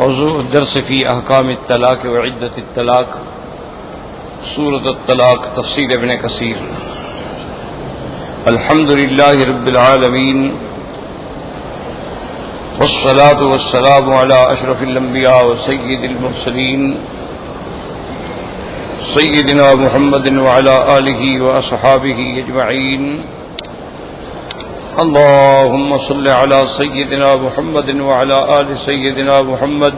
موضوع الدرس في احکام الطلاق وعدت الطلاق، سورۃ الطلاق، تفسیر ابن کثیر۔ الحمد للہ رب العالمین والصلاة والسلام على اشرف الانبیاء وسید المرسلین سیدنا محمد وعلى آلہ واصحابہ اجمعین۔ اللهم صل على سيدنا محمد وعلى آل سيدنا محمد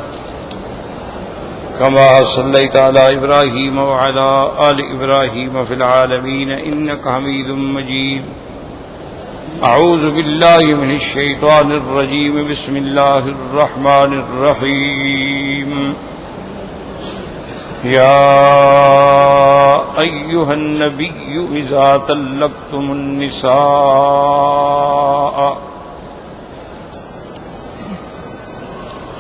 كما صليت على إبراهيم وعلى آل إبراهيم في العالمين إنك حميد مجيد۔ أعوذ بالله من الشيطان الرجيم، بسم الله الرحمن الرحيم۔ يا أيها النبي إذا طلقتم النساء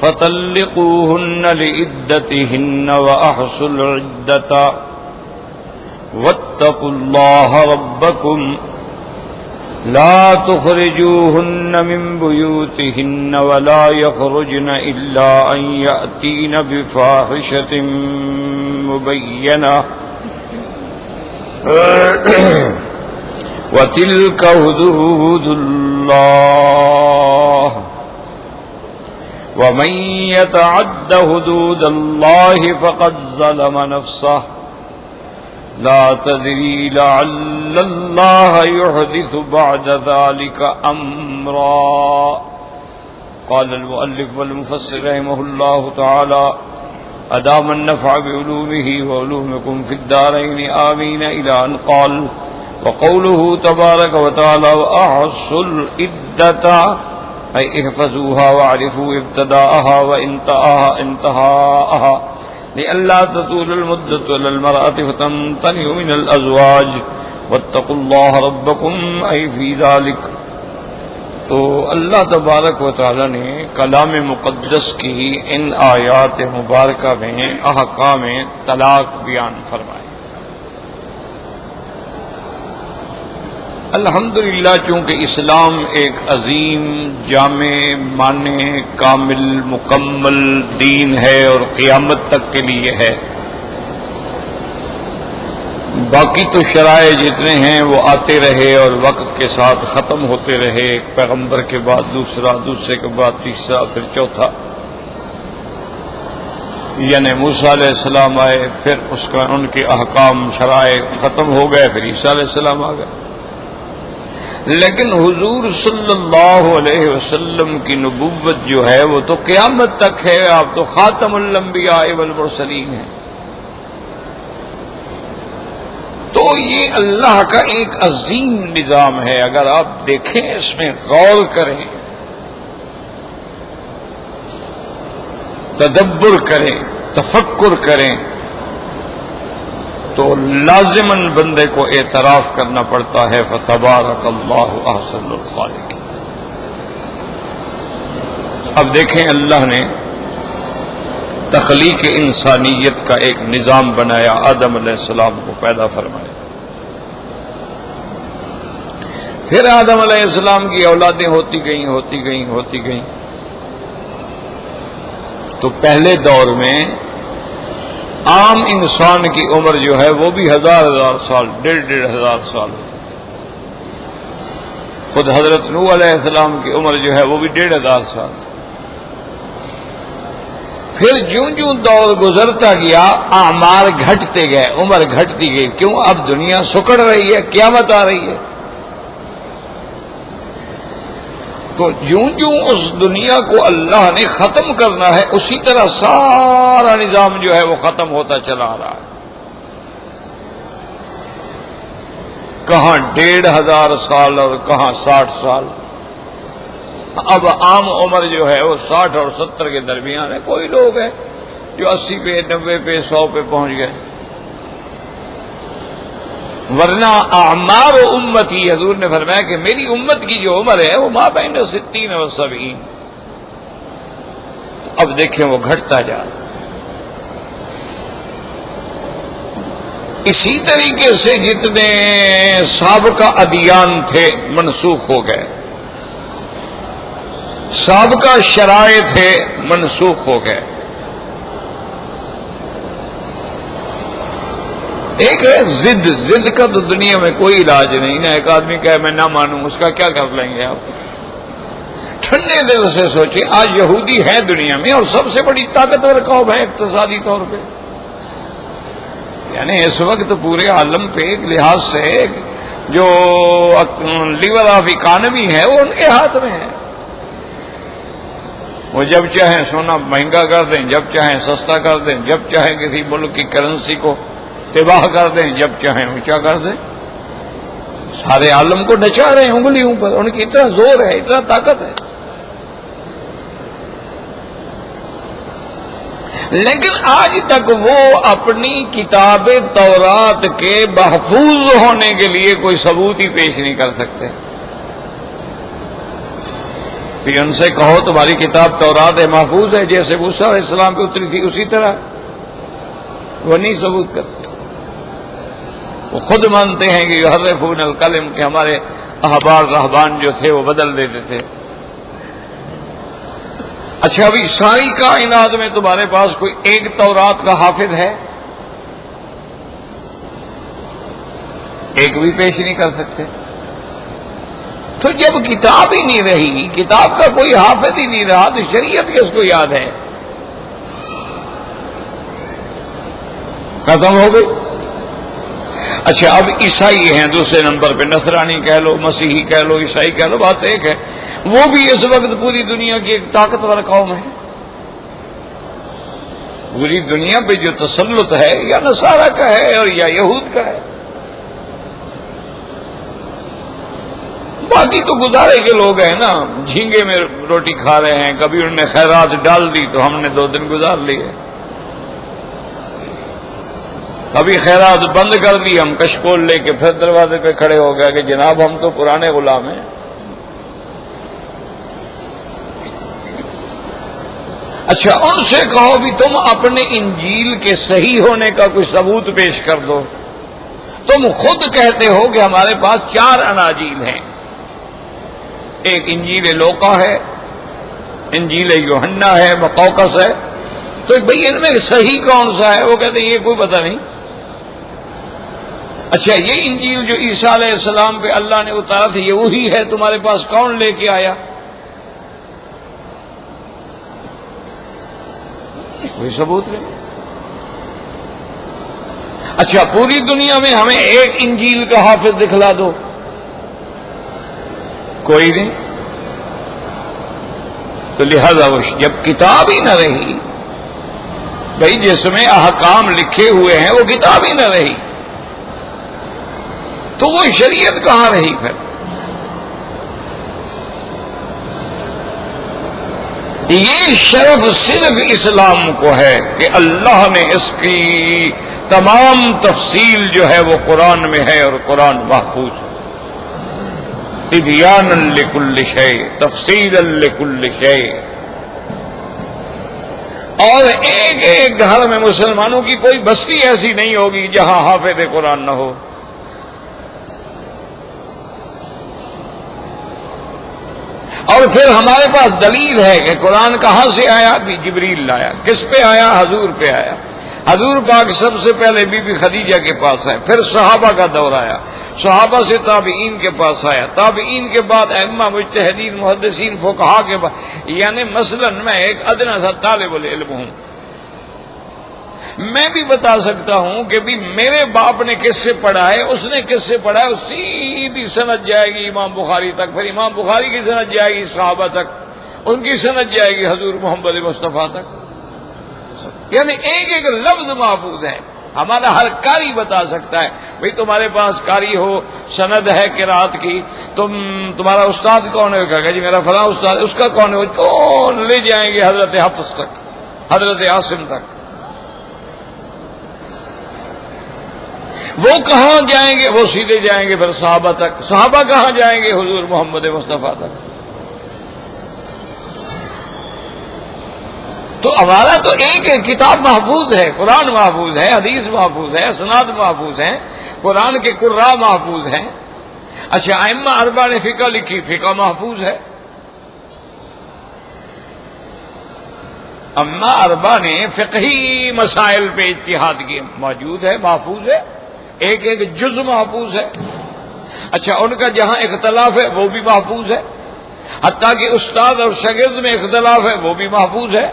فطلقوهن لعدتهن وأحصوا العدة واتقوا الله ربكم لا تخرجوهن من بيوتهن ولا يخرجن إلا أن يأتين بفاحشة مبينة وتلك حدود الله ومن يتعد حدود الله فقد ظلم نفسه لا تدري لعل الله يحدث بعد ذلك أمرا۔ قال المؤلف والمفسر رحمه الله تعالى أدام النفع بعلومه وعلومكم في الدارين آمين، إلى أن قال وقوله تبارك وتعالى وأحصوا العدة أي احفظوها واعرفوا ابتداءها وانتهاءها لئلا تطول المدة على المرأة فتمتنع من الأزواج واتقوا الله ربكم أي في ذلك۔ تو اللہ تبارک و تعالی نے کلام مقدس کی ان آیات مبارکہ میں احکام طلاق بیان فرمائے۔ الحمدللہ چونکہ اسلام ایک عظیم، جامع، مانع، کامل، مکمل دین ہے اور قیامت تک کے لیے ہے۔ باقی تو شرائع جتنے ہیں وہ آتے رہے اور وقت کے ساتھ ختم ہوتے رہے، ایک پیغمبر کے بعد دوسرا، دوسرے کے بعد تیسرا، پھر چوتھا، یعنی موسیٰ علیہ السلام آئے، پھر ان کے احکام شرائع ختم ہو گئے، پھر عیسیٰ علیہ السلام آ گئے۔ لیکن حضور صلی اللہ علیہ وسلم کی نبوت جو ہے وہ تو قیامت تک ہے، آپ تو خاتم الانبیاء والمرسلین ہیں۔ تو یہ اللہ کا ایک عظیم نظام ہے، اگر آپ دیکھیں، اس میں غور کریں، تدبر کریں، تفکر کریں، تو لازماً بندے کو اعتراف کرنا پڑتا ہے فتبارک اللہ احسن الخالقین۔ اب دیکھیں، اللہ نے تخلیق انسانیت کا ایک نظام بنایا، آدم علیہ السلام کو پیدا فرمایا، پھر آدم علیہ السلام کی اولادیں ہوتی گئیں۔ تو پہلے دور میں عام انسان کی عمر جو ہے وہ بھی ہزار سال، 1,500 سال۔ خود حضرت نوح علیہ السلام کی عمر جو ہے وہ بھی 1,500 سال۔ پھر جوں دور گزرتا گیا، اعمار گھٹتے گئے، عمر گھٹتی گئی۔ کیوں؟ اب دنیا سکڑ رہی ہے، قیامت آ رہی ہے۔ تو جوں اس دنیا کو اللہ نے ختم کرنا ہے، اسی طرح سارا نظام جو ہے وہ ختم ہوتا چلا آ رہا ہے۔ کہاں 1,500 سال اور کہاں 60 سال۔ اب عام عمر جو ہے وہ 60 اور 70 کے درمیان ہے۔ کوئی لوگ ہیں جو 80 پہ، 90 پہ، 100 پہ پہنچ گئے، ورنہ اعمار امتی، حضور نے فرمایا کہ میری امت کی جو عمر ہے وہ ما بین 60 و 70۔ اب دیکھیں وہ گھٹتا جا رہا۔ اسی طریقے سے جتنے سابقہ ادیان تھے منسوخ ہو گئے، سابقہ شرائط تھے منسوخ ہو گئے. ایک ہے ضد کا تو دنیا میں کوئی علاج نہیں نا. ایک آدمی کہے میں نہ مانوں، اس کا کیا کر لیں گے آپ؟ ٹھنڈے دل سے سوچیں، آج یہودی ہے دنیا میں اور سب سے بڑی طاقتور قوم ہے اقتصادی طور پہ. یعنی اس وقت پورے عالم پہ ایک لحاظ سے جو لیور آف اکانومی ہے وہ ان کے ہاتھ میں ہے. وہ جب چاہیں سونا مہنگا کر دیں، جب چاہیں سستا کر دیں، جب چاہیں کسی ملک کی کرنسی کو تباہ کر دیں، جب چاہیں اونچا کر دیں. سارے عالم کو نچا رہے ہیں انگلیوں پر. ان کی اتنا زور ہے، اتنا طاقت ہے. لیکن آج تک وہ اپنی کتاب تورات کے محفوظ ہونے کے لیے کوئی ثبوت ہی پیش نہیں کر سکتے. پھر ان سے کہو تمہاری کتاب تورات ہے محفوظ ہے، جیسے موسیٰ علیہ السلام پہ اتری تھی اسی طرح. وہ نہیں ثبوت کرتے. وہ خود مانتے ہیں کہ یحرفون الکلم، کہ ہمارے احبار رہبان جو تھے وہ بدل دیتے تھے. اچھا ابھی ساری کائنات میں تمہارے پاس کوئی ایک تورات کا حافظ ہے؟ ایک بھی پیش نہیں کر سکتے. تو جب کتاب ہی نہیں رہی، کتاب کا کوئی حافظ ہی نہیں رہا، تو شریعت کس کو یاد ہے؟ ختم ہو گئی. اچھا اب عیسائی ہیں دوسرے نمبر پہ، نصرانی کہہ لو، مسیحی کہہ لو، عیسائی کہہ لو، بات ایک ہے. وہ بھی اس وقت پوری دنیا کی ایک طاقتور قوم ہے. پوری دنیا پہ جو تسلط ہے یا نصارہ کا ہے اور یا یہود کا ہے. باقی تو گزارے کے لوگ ہیں نا، جھینگے میں روٹی کھا رہے ہیں. کبھی انہوں نے خیرات ڈال دی تو ہم نے 2 دن گزار لیے. کبھی خیرات بند کر دی، ہم کشکول لے کے پھر دروازے پہ کھڑے ہو گئے کہ جناب ہم تو پرانے غلام ہیں. اچھا ان سے کہو بھی تم اپنے انجیل کے صحیح ہونے کا کوئی ثبوت پیش کر دو. تم خود کہتے ہو کہ ہمارے پاس 4 اناجیل ہیں. ایک انجیل لوقا ہے، انجیل یوحنا ہے، مقوقس ہے. تو بھئی ان میں صحیح کون سا ہے؟ وہ کہتے ہیں یہ کوئی پتہ نہیں. اچھا یہ انجیل جو عیسیٰ علیہ السلام پہ اللہ نے اتارا تھا یہ وہی ہے تمہارے پاس، کون لے کے آیا؟ کوئی ثبوت نہیں. اچھا پوری دنیا میں ہمیں ایک انجیل کا حافظ دکھلا دو. کوئی نہیں. تو لہذا جب کتاب ہی نہ رہی، بھائی جس میں احکام لکھے ہوئے ہیں وہ کتاب ہی نہ رہی، تو وہ شریعت کہاں رہی پھر؟ یہ شرف صرف اسلام کو ہے کہ اللہ نے اس کی تمام تفصیل جو ہے وہ قرآن میں ہے اور قرآن محفوظ ہے. تبیانا لکل شیء، تفصیلا لکل شیء. اور ایک ایک گھر میں مسلمانوں کی کوئی بستی ایسی نہیں ہوگی جہاں حافظ قرآن نہ ہو. اور پھر ہمارے پاس دلیل ہے کہ قرآن کہاں سے آیا؟ بھی جبریل لایا. کس پہ آیا؟ حضور پہ آیا. حضور پاک سب سے پہلے بی بی خدیجہ کے پاس آئے، پھر صحابہ کا دور آیا، صحابہ سے تابعین کے پاس آیا، تابعین کے بعد ائمہ مجتہدین محدثین فقہا کے بعد. یعنی مثلا میں ایک ادنا سا طالب العلم ہوں، میں بھی بتا سکتا ہوں کہ بھی میرے باپ نے کس سے پڑھا ہے، اس نے کس سے پڑھا ہے، سیدھی سند جائے گی امام بخاری تک، پھر امام بخاری کی سند جائے گی صحابہ تک، ان کی سند جائے گی حضور محمد مصطفیٰ تک. یعنی ایک ایک لفظ محفوظ ہے. ہمارا ہر قاری بتا سکتا ہے. بھئی تمہارے پاس قاری ہو، سند ہے قرات کی، تمہارا استاد کون ہے؟ کہا جی میرا فلاں استاد. اس کا کون ہے؟ کون؟ لے جائیں گے حضرت حفص تک، حضرت عاصم تک. وہ کہاں جائیں گے؟ وہ سیدھے جائیں گے پھر صحابہ تک. صحابہ کہاں جائیں گے؟ حضور محمد مصطفیٰ تک. تو ہمارا تو ایک کتاب محفوظ ہے، قرآن محفوظ ہے، حدیث محفوظ ہے، اسناد محفوظ ہیں، قرآن کے قراء محفوظ ہیں. اچھا ائمہ اربعہ نے فقہ لکھی، فقہ محفوظ ہے. اما اربا نے فقہی مسائل پہ اجتہاد کیے، موجود ہے، محفوظ ہے، ایک ایک جز محفوظ ہے. اچھا ان کا جہاں اختلاف ہے وہ بھی محفوظ ہے، حتیٰ کہ استاد اور شاگرد میں اختلاف ہے وہ بھی محفوظ ہے.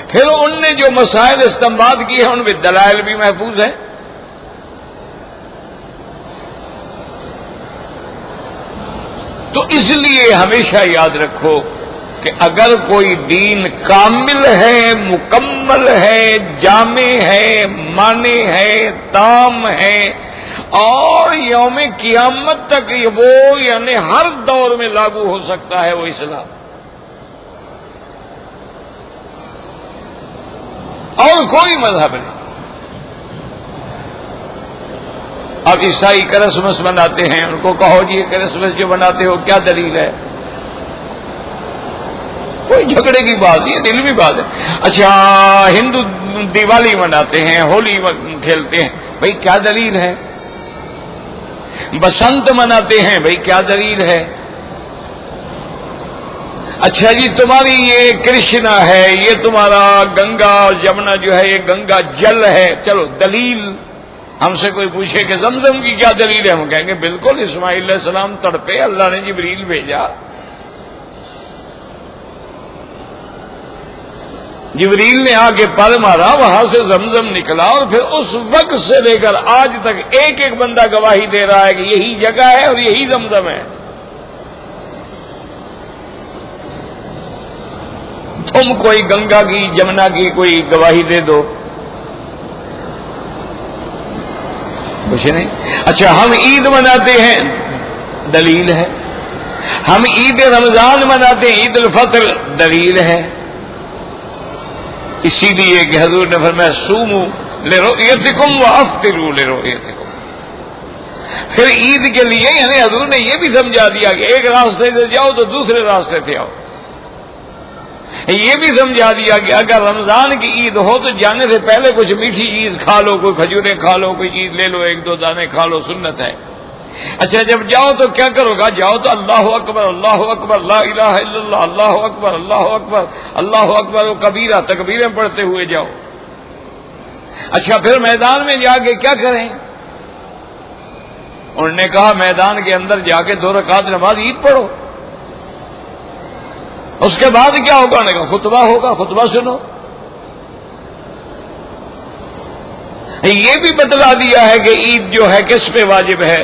پھر ان نے جو مسائل استنباط کیے ہیں ان میں دلائل بھی محفوظ ہیں. تو اس لیے ہمیشہ یاد رکھو کہ اگر کوئی دین کامل ہے، مکمل ہے، جامع ہے، مانے ہے، تام ہے، اور یوم قیامت تک وہ یعنی ہر دور میں لاگو ہو سکتا ہے، وہ اسلام. اور کوئی مذہب نہیں. اب عیسائی کرسمس مناتے ہیں، ان کو کہو جی کرسمس جو مناتے ہو کیا دلیل ہے؟ کوئی جھگڑے کی بات نہیں، علمی بات ہے. اچھا ہندو دیوالی مناتے ہیں، ہولی کھیلتے ہیں، بھئی کیا دلیل ہے؟ بسنت مناتے ہیں، بھئی کیا دلیل ہے؟ اچھا جی تمہاری یہ کرشنا ہے، یہ تمہارا گنگا اور جمنا جو ہے یہ گنگا جل ہے، چلو دلیل. ہم سے کوئی پوچھے کہ زمزم کی کیا دلیل ہے، ہم کہیں گے بالکل اسماعیل علیہ السلام تڑپے، اللہ نے جبریل بھیجا، جبریل نے آ کے پر مارا، وہاں سے زمزم نکلا، اور پھر اس وقت سے لے کر آج تک ایک ایک بندہ گواہی دے رہا ہے کہ یہی جگہ ہے اور یہی زمزم ہے. تم کوئی گنگا کی جمنا کی کوئی گواہی دے دو، کچھ نہیں. اچھا ہم عید مناتے ہیں، دلیل ہے. ہم عید رمضان مناتے ہیں، عید الفطر، دلیل ہے. اسی لیے کہ حضور نے فرمایا صوموا لرؤیتکم وافطروا لرؤیتکم. پھر عید کے لیے یعنی حضور نے یہ بھی سمجھا دیا کہ ایک راستے سے جاؤ تو دوسرے راستے سے آؤ. یہ بھی سمجھا دیا کہ اگر رمضان کی عید ہو تو جانے سے پہلے کچھ میٹھی چیز کھا لو، کوئی کھجوریں کھا لو، کوئی چیز لے لو، ایک دو دانے کھا لو، سنت ہے. اچھا جب جاؤ تو کیا کرو گا؟ جاؤ تو اللہ اکبر، اللہ اکبر، لا الہ الا اللہ، اللہ اکبر، اللہ اکبر، اللہ اکبر و کبیرہ، تکبیریں پڑھتے ہوئے جاؤ. اچھا پھر میدان میں جا کے کیا کریں؟ انہوں نے کہا میدان کے اندر جا کے 2 رکعت نماز عید پڑھو. اس کے بعد کیا ہوگا؟ انہوں نے کہا خطبہ ہوگا، خطبہ سنو. یہ بھی بتلا دیا ہے کہ عید جو ہے کس پہ واجب ہے.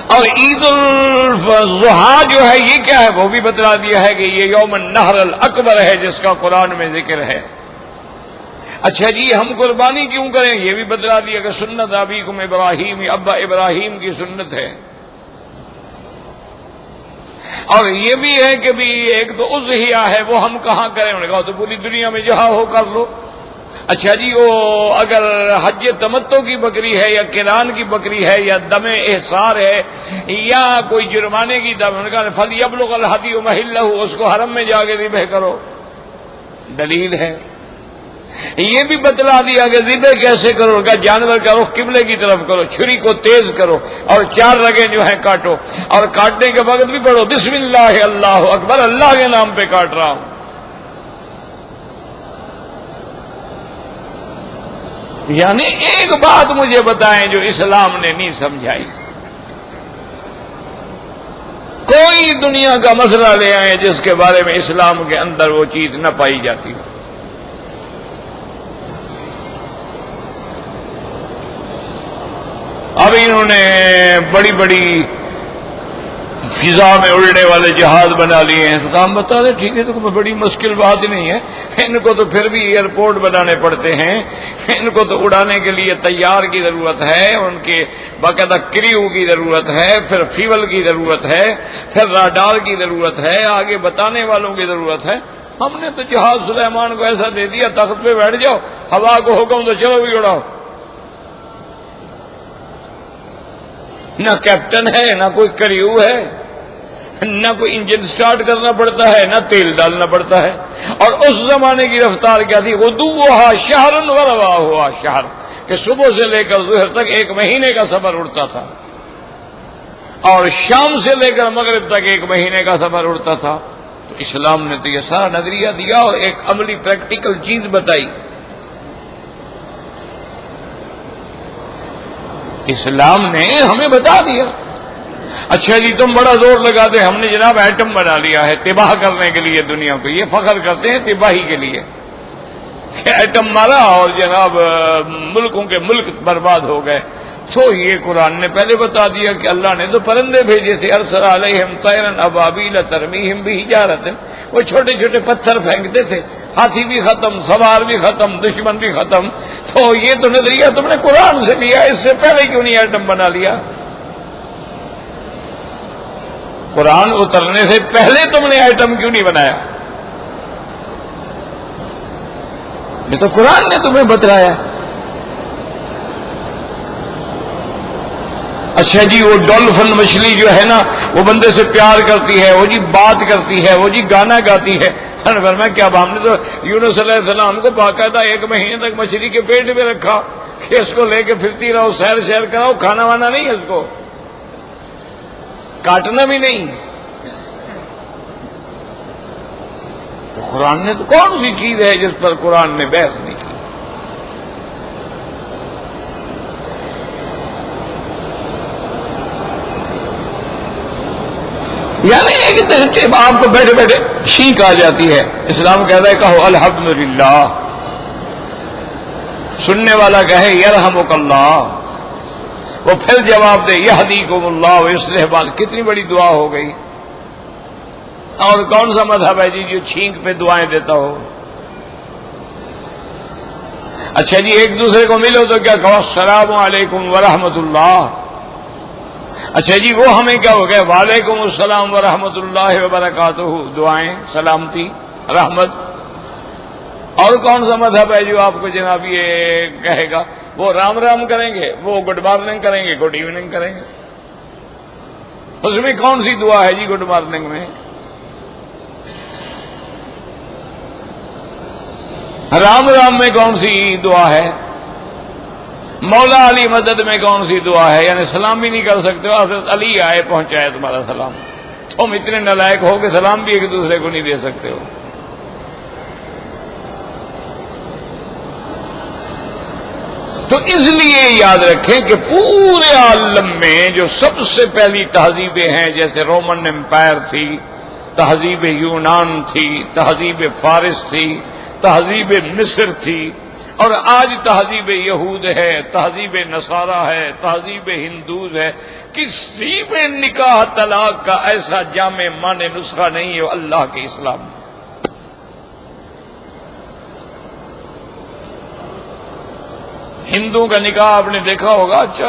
اور عید الاضحیٰ جو ہے یہ کیا ہے وہ بھی بتلا دیا ہے کہ یہ یوم النحر الاکبر ہے جس کا قرآن میں ذکر ہے. اچھا جی ہم قربانی کیوں کریں؟ یہ بھی بتلا دیا کہ سنت ابیکم ابراہیم، ابا ابراہیم کی سنت ہے. اور یہ بھی ہے کہ بھی ایک تو اضحیہ ہے وہ ہم کہاں کریں؟ انہوں نے کہا تو پوری دنیا میں جہاں ہو کر لو. اچھا جی وہ اگر حج تمتع کی بکری ہے یا قران کی بکری ہے یا دم احصار ہے یا کوئی جرمانے کی دم، انہوں نے کہا فلیبلغ الہدی محلہ، اس کو حرم میں جا کے ذبح کرو. دلیل ہے. یہ بھی بتلا دیا کہ ذبح کیسے کرو گا؟ جانور کا رخ قبلے کی طرف کرو، چھری کو تیز کرو اور 4 رگیں جو ہیں کاٹو، اور کاٹنے کے وقت بھی پڑھو بسم اللہ اللہ اکبر، اللہ کے نام پہ کاٹ رہا ہوں. یعنی ایک بات مجھے بتائیں جو اسلام نے نہیں سمجھائی. کوئی دنیا کا مسئلہ لے آئے جس کے بارے میں اسلام کے اندر وہ چیز نہ پائی جاتی. اب انہوں نے بڑی بڑی فضا میں اڑنے والے جہاز بنا لیے ہیں. تو ہم بتا دیں ٹھیک ہے، تو کوئی بڑی مشکل بات نہیں ہے. ان کو تو پھر بھی ایئرپورٹ بنانے پڑتے ہیں، ان کو تو اڑانے کے لیے تیار کی ضرورت ہے، ان کے باقاعدہ کریو کی ضرورت ہے، پھر فیول کی ضرورت ہے، پھر راڈار کی ضرورت ہے، آگے بتانے والوں کی ضرورت ہے. ہم نے تو جہاز سلیمان کو ایسا دے دیا تخت پہ بیٹھ جاؤ، ہوا کو حکم تو چلو بھی اڑاؤ. نہ کیپٹن ہے، نہ کوئی کریو ہے، نہ کوئی انجن سٹارٹ کرنا پڑتا ہے، نہ تیل ڈالنا پڑتا ہے. اور اس زمانے کی رفتار کیا تھی؟ غدوہا شہر ورواہا شہر، کہ صبح سے لے کر ظہر تک 1 مہینے کا سفر اڑتا تھا، اور شام سے لے کر مغرب تک 1 مہینے کا سفر اڑتا تھا. تو اسلام نے تو یہ سارا نظریہ دیا اور ایک عملی پریکٹیکل چیز بتائی. اسلام نے ہمیں بتا دیا. اچھا جی تم بڑا زور لگاتے ہم نے جناب ایٹم بنا لیا ہے تباہ کرنے کے لیے دنیا کو، یہ فخر کرتے ہیں تباہی کے لیے کہ ایٹم مارا اور جناب ملکوں کے ملک برباد ہو گئے. تو یہ قرآن نے پہلے بتا دیا کہ اللہ نے تو پرندے بھیجے تھے، ارسل علیہم طیرا ابابیل ترمیہم بحجارۃ، وہ چھوٹے چھوٹے پتھر پھینکتے تھے، ہاتھی بھی ختم، سوار بھی ختم، دشمن بھی ختم. تو یہ تو نظریہ تم نے قرآن سے لیا، اس سے پہلے کیوں نہیں ایٹم بنا لیا؟ قرآن اترنے سے پہلے تم نے ایٹم کیوں نہیں بنایا؟ یہ تو قرآن نے تمہیں بتلایا. اچھا جی وہ ڈولفن مچھلی جو ہے نا وہ بندے سے پیار کرتی ہے، وہ جی بات کرتی ہے، وہ جی گانا گاتی ہے. فرمایا کہ اب ہم نے تو یونس علیہ السلام کو باقاعدہ 1 مہینے تک مچھلی کے پیٹ میں رکھا کہ اس کو لے کے پھرتی رہو، سیر شیر کراؤ، کھانا وانا نہیں، اس کو کاٹنا بھی نہیں. تو قرآن نے تو کون سی چیز ہے جس پر قرآن نے بحث نہیں کی؟ یعنی ایک آپ کو بیٹھے بیٹھے چھینک آ جاتی ہے، اسلام کہتا ہے کہو الحمدللہ، سننے والا کہے یرحمک اللہ، وہ پھر جواب دے یہدیکم اللہ ویصلح بالکم. کتنی بڑی دعا ہو گئی. اور کون سا مذہب ہے جی جو چھینک پہ دعائیں دیتا ہو؟ اچھا جی ایک دوسرے کو ملو تو کیا کہو السلام علیکم ورحمۃ اللہ. اچھا جی وہ ہمیں کیا ہو گیا وعلیکم السلام ورحمۃ اللہ وبرکاتہ، دعائیں سلامتی رحمت. اور کون سا مذہب ہے جو آپ کو جناب یہ کہے گا وہ رام رام کریں گے، وہ گڈ مارننگ کریں گے، گڈ ایوننگ کریں گے؟ اس میں کون سی دعا ہے جی گڈ مارننگ میں؟ رام رام میں کون سی دعا ہے؟ مولا علی مدد میں کون سی دعا ہے؟ یعنی سلام بھی نہیں کر سکتے ہو، حضرت علی آئے پہنچائے تمہارا سلام، تم اتنے نالائق ہو کہ سلام بھی ایک دوسرے کو نہیں دے سکتے ہو. تو اس لیے یاد رکھیں کہ پورے عالم میں جو سب سے پہلی تہذیبیں ہیں، جیسے رومن امپائر تھی، تہذیب یونان تھی، تہذیب فارس تھی، تہذیب مصر تھی، اور آج تہذیب یہود ہے، تہذیب نصارہ ہے، تہذیب ہندوز ہے. کسی میں نکاح طلاق کا ایسا جامع معنی نسخہ نہیں ہے اللہ کے اسلام میں. ہندوؤں کا نکاح آپ نے دیکھا ہوگا. اچھا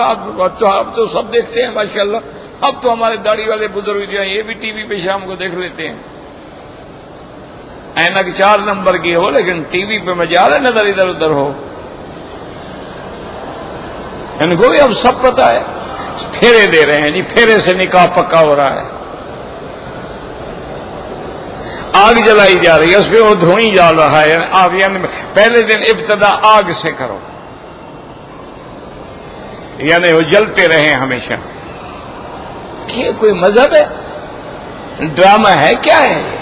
اب تو سب دیکھتے ہیں ماشاءاللہ. اب تو ہمارے داڑھی والے بزرگ جو ہیں یہ بھی ٹی وی پہ شام کو دیکھ لیتے ہیں. اینک 4 نمبر کی ہو لیکن ٹی وی پہ مجال ہے نظر ادھر ادھر ہو. ان کو بھی اب سب پتا ہے. پھیرے دے رہے ہیں جی، پھیرے سے نکاح پکا ہو رہا ہے. آگ جلائی جا رہی ہے، اس پہ وہ دھوئی جا رہا ہے. آپ یعنی پہلے دن ابتدا آگ سے کرو، یعنی وہ جلتے رہیں ہمیشہ. یہ کوئی مذہب ہے؟ ڈرامہ ہے کیا ہے یہ؟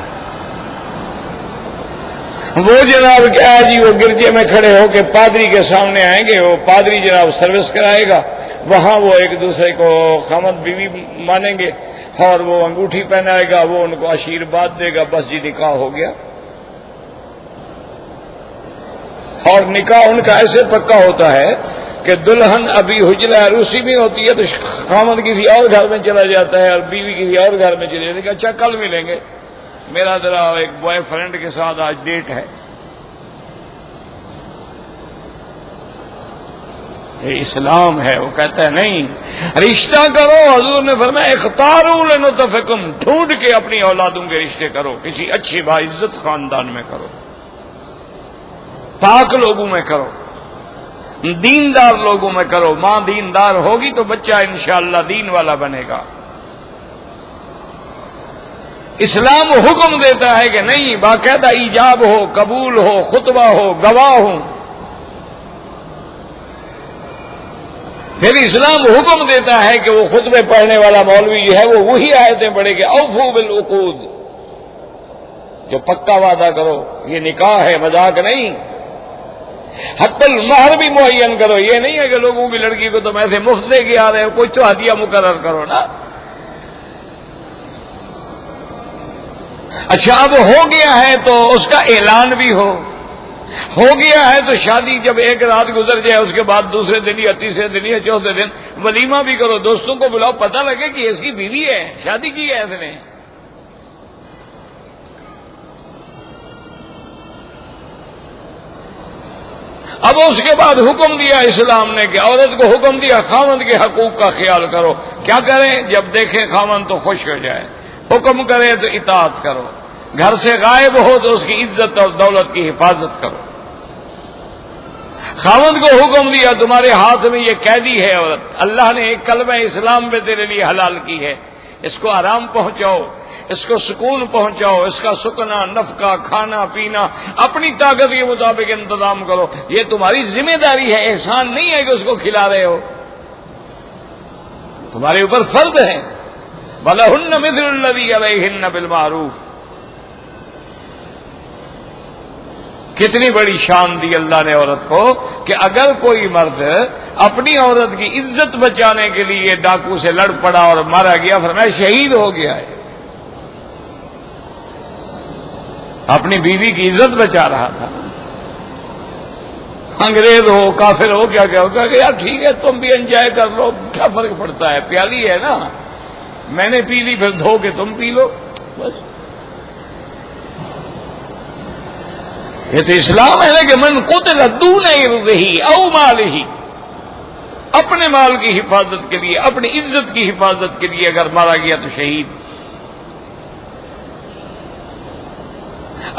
وہ جناب کیا ہے جی وہ گرجے میں کھڑے ہو کے پادری کے سامنے آئیں گے، وہ پادری جناب سروس کرائے گا، وہاں وہ ایک دوسرے کو خامد بیوی مانیں گے اور وہ انگوٹھی پہنائے گا، وہ ان کو آشیرواد دے گا، بس جی نکاح ہو گیا. اور نکاح ان کا ایسے پکا ہوتا ہے کہ دلہن ابھی حجرہ عروسی میں ہوتی ہے تو خامد کسی اور گھر میں چلا جاتا ہے اور بیوی کسی اور گھر میں چلی جاتی ہے. اچھا کل ملیں گے، میرا ذرا ایک بوائے فرینڈ کے ساتھ آج ڈیٹ ہے. یہ اسلام ہے. وہ کہتا ہے نہیں رشتہ کرو. حضور نے فرمایا اختاروا لنطفکم، ڈھونڈ کے اپنی اولادوں کے رشتے کرو، کسی اچھی باعزت خاندان میں کرو، پاک لوگوں میں کرو، دیندار لوگوں میں کرو. ماں دیندار ہوگی تو بچہ انشاءاللہ دین والا بنے گا. اسلام حکم دیتا ہے کہ نہیں، باقاعدہ ایجاب ہو، قبول ہو، خطبہ ہو، گواہ ہو. پھر اسلام حکم دیتا ہے کہ وہ خطبے پڑھنے والا مولوی جو ہے وہ وہی آیتیں پڑھے کہ اوفوا بالعقود، جو پکا وعدہ کرو، یہ نکاح ہے، مذاق نہیں. حتی المہر بھی معین کرو، یہ نہیں ہے کہ لوگوں کی لڑکی کو تم ایسے مفت دے کے آ رہے ہو، کوئی تو ہدیہ مقرر کرو نا. اچھا اب ہو گیا ہے تو اس کا اعلان بھی ہو گیا ہے تو شادی جب ایک رات گزر جائے اس کے بعد دوسرے دن یا تیسرے دن یا چوتھے دن ولیمہ بھی کرو، دوستوں کو بلاؤ، پتہ لگے کہ اس کی بیوی ہے، شادی کی ہے اس نے. اب اس کے بعد حکم دیا اسلام نے کہ عورت کو حکم دیا خاوند کے حقوق کا خیال کرو. کیا کریں؟ جب دیکھے خاوند تو خوش ہو جائے، حکم کرے تو اطاعت کرو، گھر سے غائب ہو تو اس کی عزت اور دولت کی حفاظت کرو. خاوند کو حکم دیا تمہارے ہاتھ میں یہ قیدی ہے عورت، اللہ نے ایک کلمہ اسلام پہ تیرے لیے حلال کی ہے، اس کو آرام پہنچاؤ، اس کو سکون پہنچاؤ، اس کا سکنا، نفقہ، کھانا پینا اپنی طاقت کے مطابق انتظام کرو. یہ تمہاری ذمہ داری ہے، احسان نہیں ہے کہ اس کو کھلا رہے ہو، تمہارے اوپر فرض ہے. وَلَهُنَّ مِثْلُ الَّذِي عَلَيْهِنَّ بِالْمَعْرُوفِ. کتنی بڑی شان دی اللہ نے عورت کو کہ اگر کوئی مرد اپنی عورت کی عزت بچانے کے لیے ڈاکو سے لڑ پڑا اور مارا گیا، فرمایا شہید ہو گیا ہے، اپنی بیوی کی عزت بچا رہا تھا. انگریز ہو، کافر ہو، کیا ہوگا کہ یار ٹھیک ہے تم بھی انجوائے کر لو، کیا فرق پڑتا ہے، پیالی ہے نا، میں نے پی لی پھر دھو کے تم پی لو بس. یہ تو اسلام ہے نا کہ من قتل دون عرضہ او مالہ، اپنے مال کی حفاظت کے لیے، اپنی عزت کی حفاظت کے لیے اگر مارا گیا تو شہید.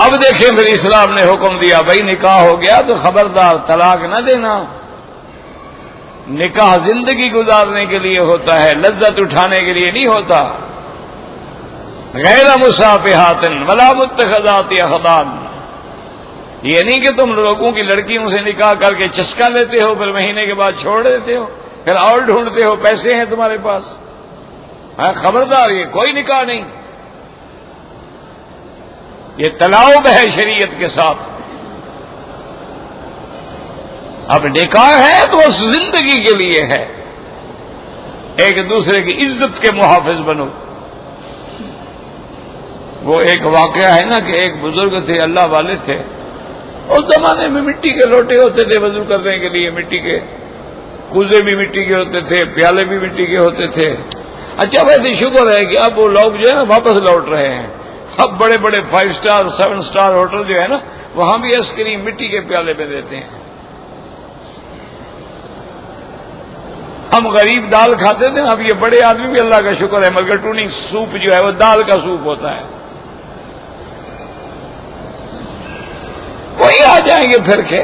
اب دیکھیں پھر اسلام نے حکم دیا بھائی نکاح ہو گیا تو خبردار طلاق نہ دینا. نکاح زندگی گزارنے کے لیے ہوتا ہے، لذت اٹھانے کے لیے نہیں ہوتا. غیر مصافحات ولا متخذات اخدان، یہ نہیں کہ تم لوگوں کی لڑکیوں سے نکاح کر کے چسکا لیتے ہو پھر مہینے کے بعد چھوڑ دیتے ہو، پھر اور ڈھونڈتے ہو، پیسے ہیں تمہارے پاس. خبردار یہ کوئی نکاح نہیں، یہ تلاؤب ہے شریعت کے ساتھ. اب نکاح ہے تو بس زندگی کے لیے ہے، ایک دوسرے کی عزت کے محافظ بنو. وہ ایک واقعہ ہے نا کہ ایک بزرگ تھے، اللہ والے تھے، اس زمانے میں مٹی کے لوٹے ہوتے تھے وضو کرنے کے لیے، مٹی کے کوزے بھی مٹی کے ہوتے تھے، پیالے بھی مٹی کے ہوتے تھے. اچھا ویسے شکر ہے کہ اب وہ لوگ جو ہے نا واپس لوٹ رہے ہیں. اب بڑے بڑے 5 سٹار 7 سٹار ہوٹل جو ہے نا وہاں بھی آئس کریم مٹی کے پیالے میں دیتے ہیں. ہم غریب دال کھاتے تھے، اب یہ بڑے آدمی بھی اللہ کا شکر ہے مگر ٹونی سوپ جو ہے وہ دال کا سوپ ہوتا ہے. وہی آ جائیں گے پھر کے.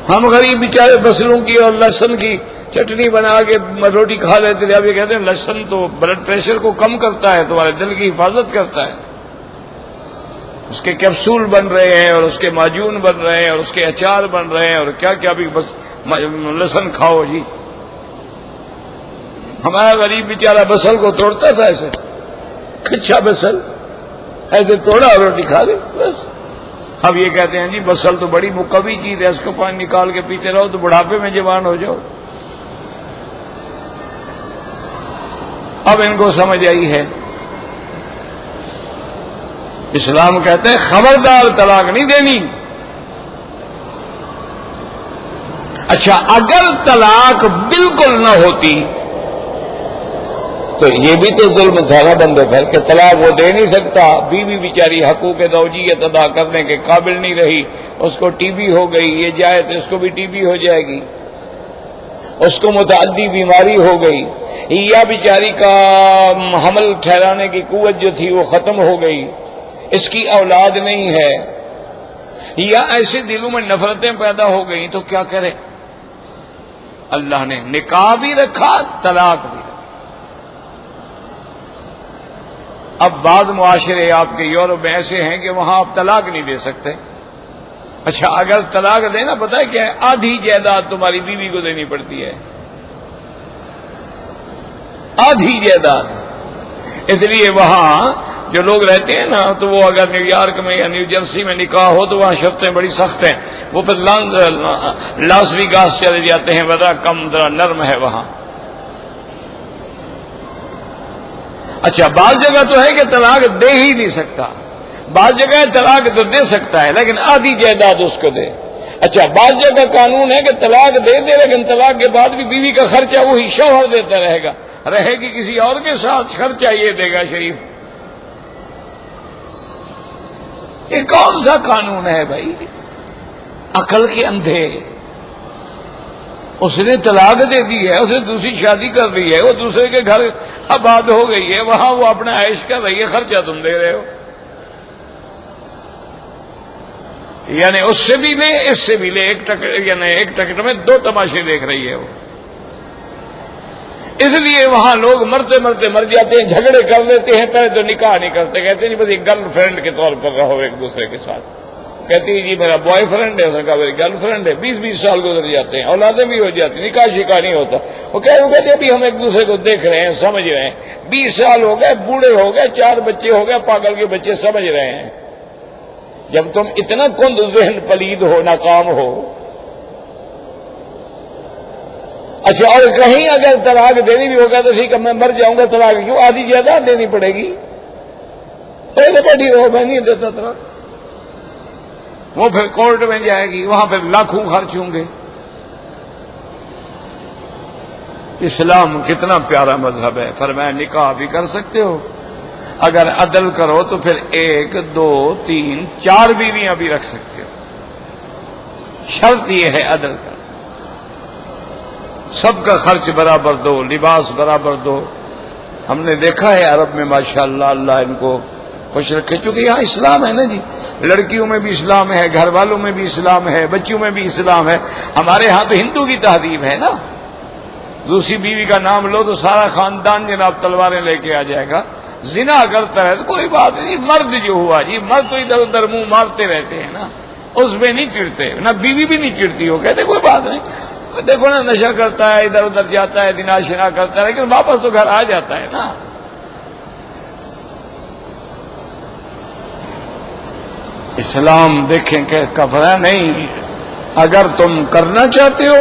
ہم غریب بیچارے بسروں کی اور لہسن کی چٹنی بنا کے روٹی کھا لیتے تھے. اب یہ کہتے ہیں لہسن تو بلڈ پریشر کو کم کرتا ہے، تمہارے دل کی حفاظت کرتا ہے. اس کے کیپسول بن رہے ہیں اور اس کے معجون بن رہے ہیں اور اس کے اچار بن رہے ہیں اور کیا کیا بھی، بس لہسن کھاؤ جی. ہمارا غریب بیچارہ بسل کو توڑتا تھا ایسے، کچا بسل ایسے توڑا اور روٹی کھا لی بس. اب یہ کہتے ہیں جی بسل تو بڑی مقوی چیز ہے، اس کو پانی نکال کے پیتے رہو تو بڑھاپے میں جوان ہو جاؤ. اب ان کو سمجھ آئی ہے. اسلام کہتے ہیں خبردار طلاق نہیں دینی. اچھا اگر طلاق بالکل نہ ہوتی تو یہ بھی تو ظلم تھا نا بندے پر کہ طلاق وہ دے نہیں سکتا. بیوی بیچاری حقوق زوجیت ادا کرنے کے قابل نہیں رہی، اس کو ٹی بی ہو گئی، یہ جائے تو اس کو بھی ٹی بی ہو جائے گی، اس کو متعدی بیماری ہو گئی، یا بیچاری کا حمل ٹھہرانے کی قوت جو تھی وہ ختم ہو گئی، اس کی اولاد نہیں ہے، یا ایسے دلوں میں نفرتیں پیدا ہو گئیں تو کیا کرے؟ اللہ نے نکاح بھی رکھا، طلاق بھی رکھا. اب بعض معاشرے آپ کے یورپ میں ایسے ہیں کہ وہاں آپ طلاق نہیں دے سکتے. اچھا اگر طلاق دینا پتہ ہے کیا ہے؟ آدھی جائیداد تمہاری بیوی کو دینی پڑتی ہے، آدھی جائیداد. اس لیے وہاں جو لوگ رہتے ہیں نا تو وہ اگر نیو یارک میں یا نیو جرسی میں نکاح ہو تو وہاں شرطیں بڑی سخت ہیں، وہ پھر لاس ویگاس چلے جاتے ہیں، ذرا کم ذرا نرم ہے وہاں۔ اچھا بعض جگہ تو ہے کہ طلاق دے ہی نہیں سکتا، بعض جگہ طلاق تو دے سکتا ہے لیکن آدھی جائیداد اس کو دے۔ اچھا بعض جگہ قانون ہے کہ طلاق دے دے لیکن طلاق کے بعد بھی بیوی کا خرچہ وہی شوہر دیتا رہے گا، رہے گی کسی اور کے ساتھ، خرچہ یہ دے گا شریف۔ یہ کون سا قانون ہے بھائی؟ عقل کے اندھے۔ اس نے طلاق دے دی ہے، اس نے دوسری شادی کر دی ہے، وہ دوسرے کے گھر آباد ہو گئی ہے، وہاں وہ اپنا عیش کر رہی ہے، خرچہ تم دے رہے ہو۔ یعنی اس سے بھی لے اس سے بھی لے، ایک ٹکٹ میں دو تماشے دیکھ رہی ہے وہ۔ اس لیے وہاں لوگ مرتے مرتے مر جاتے ہیں، جھگڑے کر لیتے ہیں، پہلے تو نکاح نہیں کرتے، کہتے نہیں بس ایک گرل فرینڈ کے طور پر رہو ایک دوسرے کے ساتھ۔ کہتی جی میرا بوائے فرینڈ ہے، اس نے کہا میری گرل فرینڈ ہے، 20-20 سال گزر جاتے ہیں، اولادیں بھی ہو جاتی، نکاح شکاح نہیں ہوتا۔ وہ کہتے ابھی ہم ایک دوسرے کو دیکھ رہے ہیں، سمجھ رہے ہیں، 20 سال ہو گئے، بوڑھے ہو گئے، 4 بچے ہو گئے، پاگل کے بچے، سمجھ رہے ہیں۔ جب تم اتنا کند ذہن پلید ہو، ناکام ہو۔ اچھا اور کہیں اگر طلاق دینی بھی ہوگا تو ٹھیک ہے میں مر جاؤں گا، طلاق کیوں؟ آدھی جائیداد دینی پڑے گی، پہلے بیٹھی ہو میں نہیں دیتا طلاق۔ وہ پھر کورٹ میں جائے گی، وہاں پھر لاکھوں خرچ ہوں گے۔ اسلام کتنا پیارا مذہب ہے، فرمایا نکاح بھی کر سکتے ہو، اگر عدل کرو تو پھر 1 2 3 4 بیویاں بھی رکھ سکتے ہو، شرط یہ ہے عدل کا۔ سب کا خرچ برابر دو، لباس برابر دو۔ ہم نے دیکھا ہے عرب میں ماشاءاللہ اللہ ان کو خوش رکھے، چونکہ یہاں اسلام ہے نا جی، لڑکیوں میں بھی اسلام ہے، گھر والوں میں بھی اسلام ہے، بچیوں میں بھی اسلام ہے۔ ہمارے ہاں تو ہندو کی تہذیب ہے نا، دوسری بیوی کا نام لو تو سارا خاندان جناب تلواریں لے کے آ جائے گا، زنا کرتا ہے تو کوئی بات نہیں، مرد جو ہوا جی، مرد تو ادھر ادھر منہ مارتے رہتے ہیں نا، اس میں نہیں چڑھتے، نہ بیوی بھی نہیں چڑھتی، ہو کہتے کوئی بات نہیں، دیکھو نا نشہ کرتا ہے، ادھر ادھر جاتا ہے، دنا شنا کرتا ہے، لیکن واپس تو گھر آ جاتا ہے نا۔ اسلام دیکھیں کہ کفرہ نہیں، اگر تم کرنا چاہتے ہو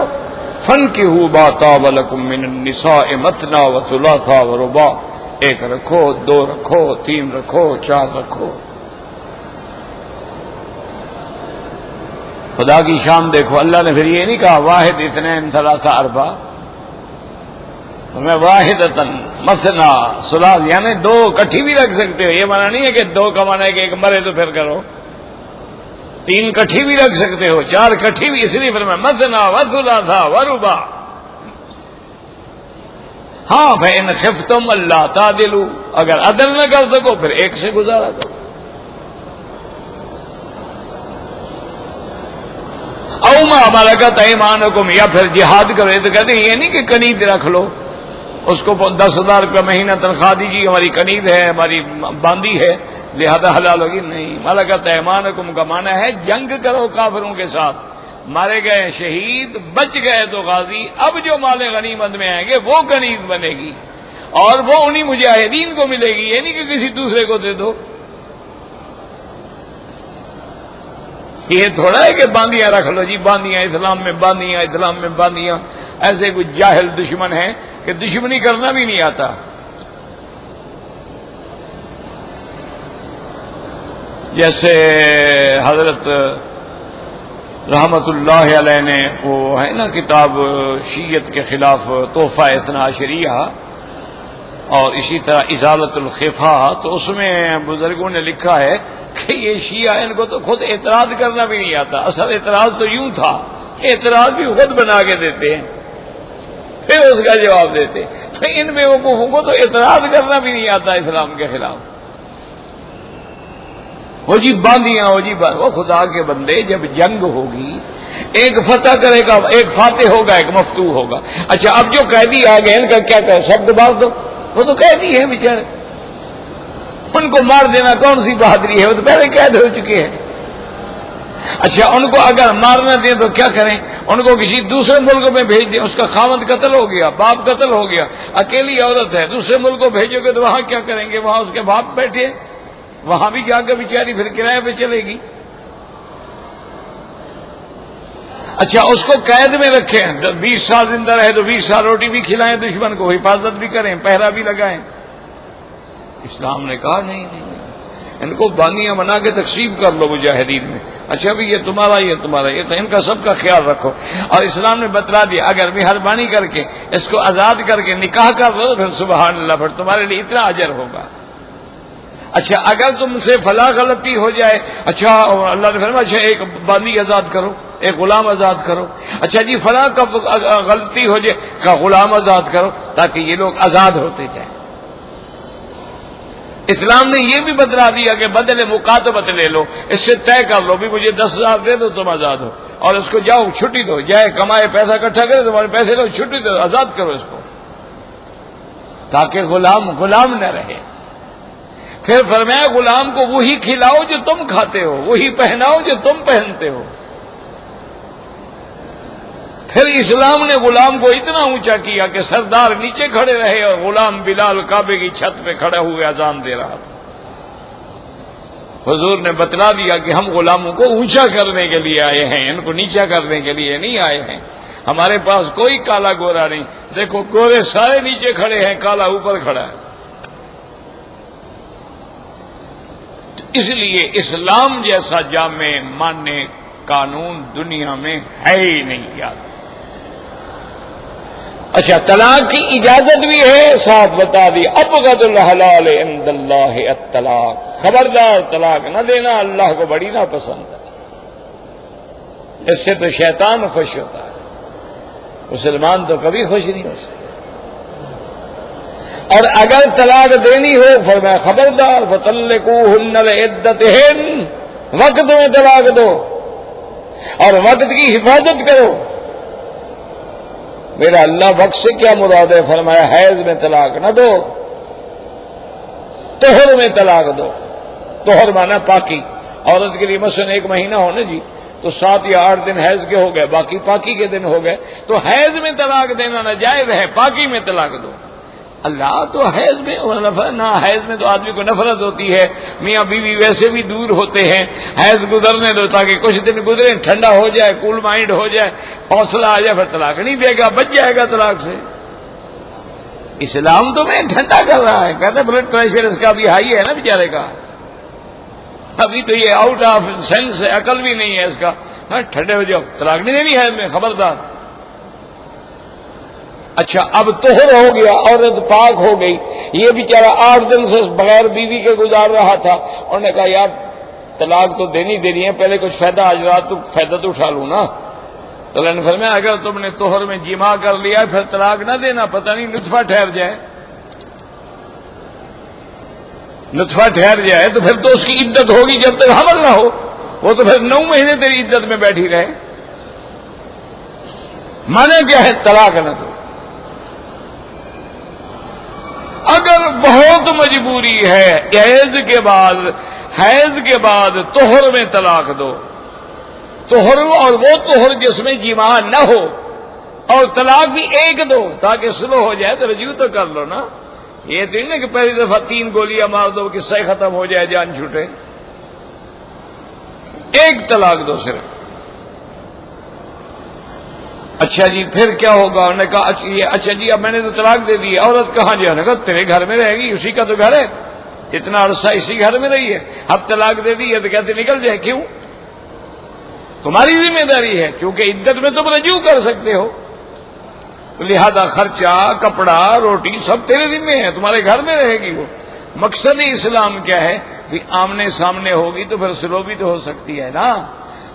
فَانْكِحُوا مَا طَابَ لَكُم مِّنَ النِّسَاءِ مَثْنَىٰ وَثُلَاثَ وَرُبَاعَ، 1 رکھو، 2 رکھو، 3 رکھو، 4 رکھو۔ خدا کی شان دیکھو، اللہ نے پھر یہ نہیں کہا واحد اثنین ثلاثہ اربع، میں واحدۃ مثنیٰ ثلاث، یعنی 2 اکٹھی بھی رکھ سکتے ہو، یہ معنی نہیں ہے کہ 2 کا معنی ہے کہ ایک مرے تو پھر کرو، 3 اکٹھی بھی رکھ سکتے ہو، 4 اکٹھی بھی، اس لیے فرمایا مثنیٰ وثلاث ورباع۔ ہاں فإن خفتم اللہ تعدلوا، اگر عدل نہ کر سکو پھر 1 سے گزارا کرو۔ او ما ملکت ایمانکم، یا پھر جہاد کرے تو کہتے ہیں یہ نہیں کہ کنید رکھ لو، اس کو 10,000 روپیہ مہینہ تنخواہ دیجیے، ہماری کنید ہے، ہماری باندی ہے لہذا حلال ہوگی، نہیں۔ ملکت ایمانکم کا معنی ہے جنگ کرو کافروں کے ساتھ، مارے گئے شہید، بچ گئے تو غازی، اب جو مال غنیمت میں آئیں گے وہ کنید بنے گی اور وہ انہی مجاہدین کو ملے گی، یہ نہیں کہ کسی دوسرے کو دے دو۔ یہ تھوڑا ہے کہ باندیاں رکھ لو جی، باندیاں اسلام میں، باندیاں اسلام میں، باندیاں، ایسے کوئی جاہل دشمن ہے کہ دشمنی کرنا بھی نہیں آتا۔ جیسے حضرت رحمت اللہ علیہ نے وہ ہے نا کتاب شیعت کے خلاف تحفہ اثنا عشریہ، اور اسی طرح ازالت الخفا، تو اس میں بزرگوں نے لکھا ہے کہ یہ شیعہ ان کو تو خود اعتراض کرنا بھی نہیں آتا، اصل اعتراض تو یوں تھا، اعتراض بھی خود بنا کے دیتے ہیں پھر اس کا جواب دیتے، تو ان بیوقوفوں کو تو اعتراض کرنا بھی نہیں آتا اسلام کے خلاف۔ وہ جی باندیاں، ہو جی وہ خدا کے بندے، جب جنگ ہوگی ایک فتح کرے گا، ایک فاتح ہوگا، ایک مفتوح ہوگا۔ اچھا اب جو قیدی آ گئے ان کا کیا کرو، شبد باز دو، وہ تو قیدی ہے بیچارے، ان کو مار دینا کون سی بہادری ہے، وہ تو پہلے قید ہو چکے ہیں۔ اچھا ان کو اگر مارنا دیں تو کیا کریں، ان کو کسی دوسرے ملک میں بھیج دیں، اس کا خاوند قتل ہو گیا، باپ قتل ہو گیا، اکیلی عورت ہے، دوسرے ملک کو بھیجو گے تو وہاں کیا کریں گے، وہاں اس کے باپ بیٹھے وہاں بھی جا کے بیچاری پھر کرایہ پہ چلے گی. اچھا اس کو قید میں رکھیں, 20 سال زندہ رہے تو 20 سال روٹی بھی کھلائیں, دشمن کو حفاظت بھی کریں, پہرا بھی لگائیں. اسلام نے کہا نہیں نہیں, ان کو بانیاں بنا کے تقسیم کر لو مجاہدین میں. اچھا بھی یہ تمہارا یہ تمہارا, یہ تو ان کا سب کا خیال رکھو. اور اسلام نے بتلا دیا اگر مہربانی کر کے اس کو آزاد کر کے نکاح کر لو پھر سبحان اللہ, پھر تمہارے لیے اتنا اجر ہوگا. اچھا اگر تم سے فلاں غلطی ہو جائے, اچھا اللہ نے فرمایا اچھا ایک باندی آزاد کرو, ایک غلام آزاد کرو. اچھا جی فلاں کا غلطی ہو جائے کا غلام آزاد کرو تاکہ یہ لوگ آزاد ہوتے جائیں. اسلام نے یہ بھی بتلا دیا کہ بدلے مکاتبت لے لو, اس سے طے کر لو بھی مجھے 10,000 دے دو تم آزاد ہو, اور اس کو جاؤ چھٹی دو, جائے کمائے پیسہ اکٹھا کرے تمہارے پیسے دو, چھٹی دو, آزاد کرو اس کو تاکہ غلام نہ رہے. پھر فرمایا غلام کو وہی کھلاؤ جو تم کھاتے ہو, وہی پہناؤ جو تم پہنتے ہو. پھر اسلام نے غلام کو اتنا اونچا کیا کہ سردار نیچے کھڑے رہے اور غلام بلال کعبے کی چھت پہ کھڑے ہوئے اذان دے رہا تھا. حضور نے بتلا دیا کہ ہم غلاموں کو اونچا کرنے کے لیے آئے ہیں, ان کو نیچا کرنے کے لیے نہیں آئے ہیں. ہمارے پاس کوئی کالا گورا نہیں, دیکھو گورے سارے نیچے کھڑے ہیں, کالا اوپر کھڑا ہے. اس لیے اسلام جیسا جامع ماننے قانون دنیا میں ہے ہی نہیں. یاد اچھا طلاق کی اجازت بھی ہے, ساتھ بتا دی ابغض الحلال عند اللہ الطلاق, خبردار طلاق نہ دینا, اللہ کو بڑی ناپسند ہے. اس سے تو شیطان خوش ہوتا ہے, مسلمان تو کبھی خوش نہیں ہو سکتا. اور اگر طلاق دینی ہو فرمایا خبردار فطلقوہن لعدتہن, وقت میں طلاق دو اور وقت کی حفاظت کرو. میرا اللہ وقت سے کیا مراد ہے؟ فرمایا حیض میں طلاق نہ دو, طہر میں طلاق دو. طہر مانا پاکی. عورت کے لیے مثلا 1 مہینہ ہو نا جی, تو 7 یا 8 دن حیض کے ہو گئے, باقی پاکی کے دن ہو گئے, تو حیض میں طلاق دینا ناجائز ہے, پاکی میں طلاق دو. اللہ تو حیض میں نہ, حیض میں تو آدمی کو نفرت ہوتی ہے, میاں بیوی ویسے بھی دور ہوتے ہیں, حیض گزرنے دو تاکہ کچھ دن گزرے, ٹھنڈا ہو جائے, کول مائنڈ ہو جائے, حوصلہ آ جائے, پھر طلاق نہیں دے گا, بچ جائے گا طلاق سے. اسلام تو میں ٹھنڈا کر رہا ہے, کہتے بلڈ پریشر اس کا بھی ہائی ہے نا بیچارے کا, ابھی تو یہ آؤٹ آف سینس ہے, عقل بھی نہیں ہے اس کا. ٹھنڈے ہو جاؤ, طلاق نہیں دینی حیض میں, خبردار. اچھا اب طہر ہو گیا, عورت پاک ہو گئی, یہ بیچارہ 8 دن سے بغیر بیوی کے گزار رہا تھا, انہوں نے کہا یار طلاق تو دینی ہے, پہلے کچھ فائدہ, آج رات تو فائدہ تو اٹھا لوں نا. تو اللہ نے فرمایا اگر تم نے طہر میں جماع کر لیا پھر طلاق نہ دینا, پتہ نہیں نطفہ ٹھہر جائے, نطفہ ٹھہر جائے تو پھر تو اس کی عدت ہوگی جب تک حمل نہ ہو, وہ تو پھر 9 مہینے تیری عدت میں بیٹھی رہے. مانے کیا ہے؟ طلاق نہ دو. اگر بہت مجبوری ہے حیض کے بعد طہر میں طلاق دو, طہر اور وہ طہر جس میں جماع نہ ہو, اور طلاق بھی ایک دو تاکہ سلو ہو جائے, تو رجوع تو کر لو نا. یہ تو نہیں کہ پہلی دفعہ 3 گولیاں مار دو قصہ ہی ختم ہو جائے, جان چھوٹے. ایک طلاق دو صرف. اچھا جی پھر کیا ہوگا؟ انہوں نے کہا اچھا جی اب میں نے تو طلاق دے دی, عورت کہاں جائے؟ نے کہا تیرے گھر میں رہے گی, اسی کا تو گھر ہے, اتنا عرصہ اسی گھر میں رہی ہے, اب طلاق دے دی ہے تو کہتے نکل جائے. کیوں؟ تمہاری ذمہ داری ہے, کیونکہ عدت میں تم رجوع کر سکتے ہو, تو لہذا خرچہ, کپڑا, روٹی سب تیرے ذمہ ہے, تمہارے گھر میں رہے گی وہ. مقصد اسلام کیا ہے؟ بھی آمنے سامنے ہوگی تو پھر سلو بھی تو ہو سکتی ہے نا.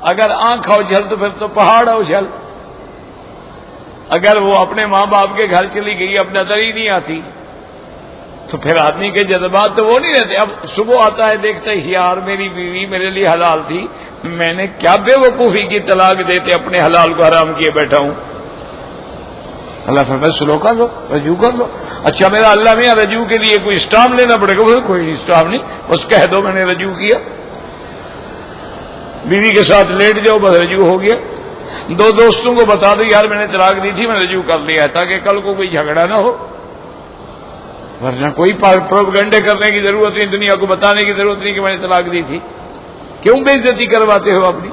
اگر آنکھ اچھل تو پھر تو پہاڑ اچھل. اگر وہ اپنے ماں باپ کے گھر چلی گئی, اب نظر ہی نہیں آتی, تو پھر آدمی کے جذبات تو وہ نہیں رہتے. اب صبح آتا ہے دیکھتا ہے یار میری بیوی میرے لیے حلال تھی, میں نے کیا بے وقوفی کی طلاق دیتے اپنے حلال کو حرام کیے بیٹھا ہوں. اللہ فرمائے سلو کر لو, رجوع کر لو. اچھا میرا اللہ میاں رجوع کے لیے کوئی اسٹامپ لینا پڑے گا؟ کوئی اسٹامپ نہیں, بس کہہ دو میں نے رجوع کیا, بیوی کے ساتھ لیٹ جاؤ, بس رجوع ہو گیا. 2 دوستوں کو بتا دو یار میں نے طلاق دی تھی, میں رجوع کر لیا ہے, تاکہ کل کو کوئی جھگڑا نہ ہو. ورنہ کوئی پروپیگنڈے کرنے کی ضرورت نہیں، دنیا کو بتانے کی ضرورت نہیں کہ میں نے طلاق دی تھی. کیوں بے عزتی کرواتے ہو اپنی؟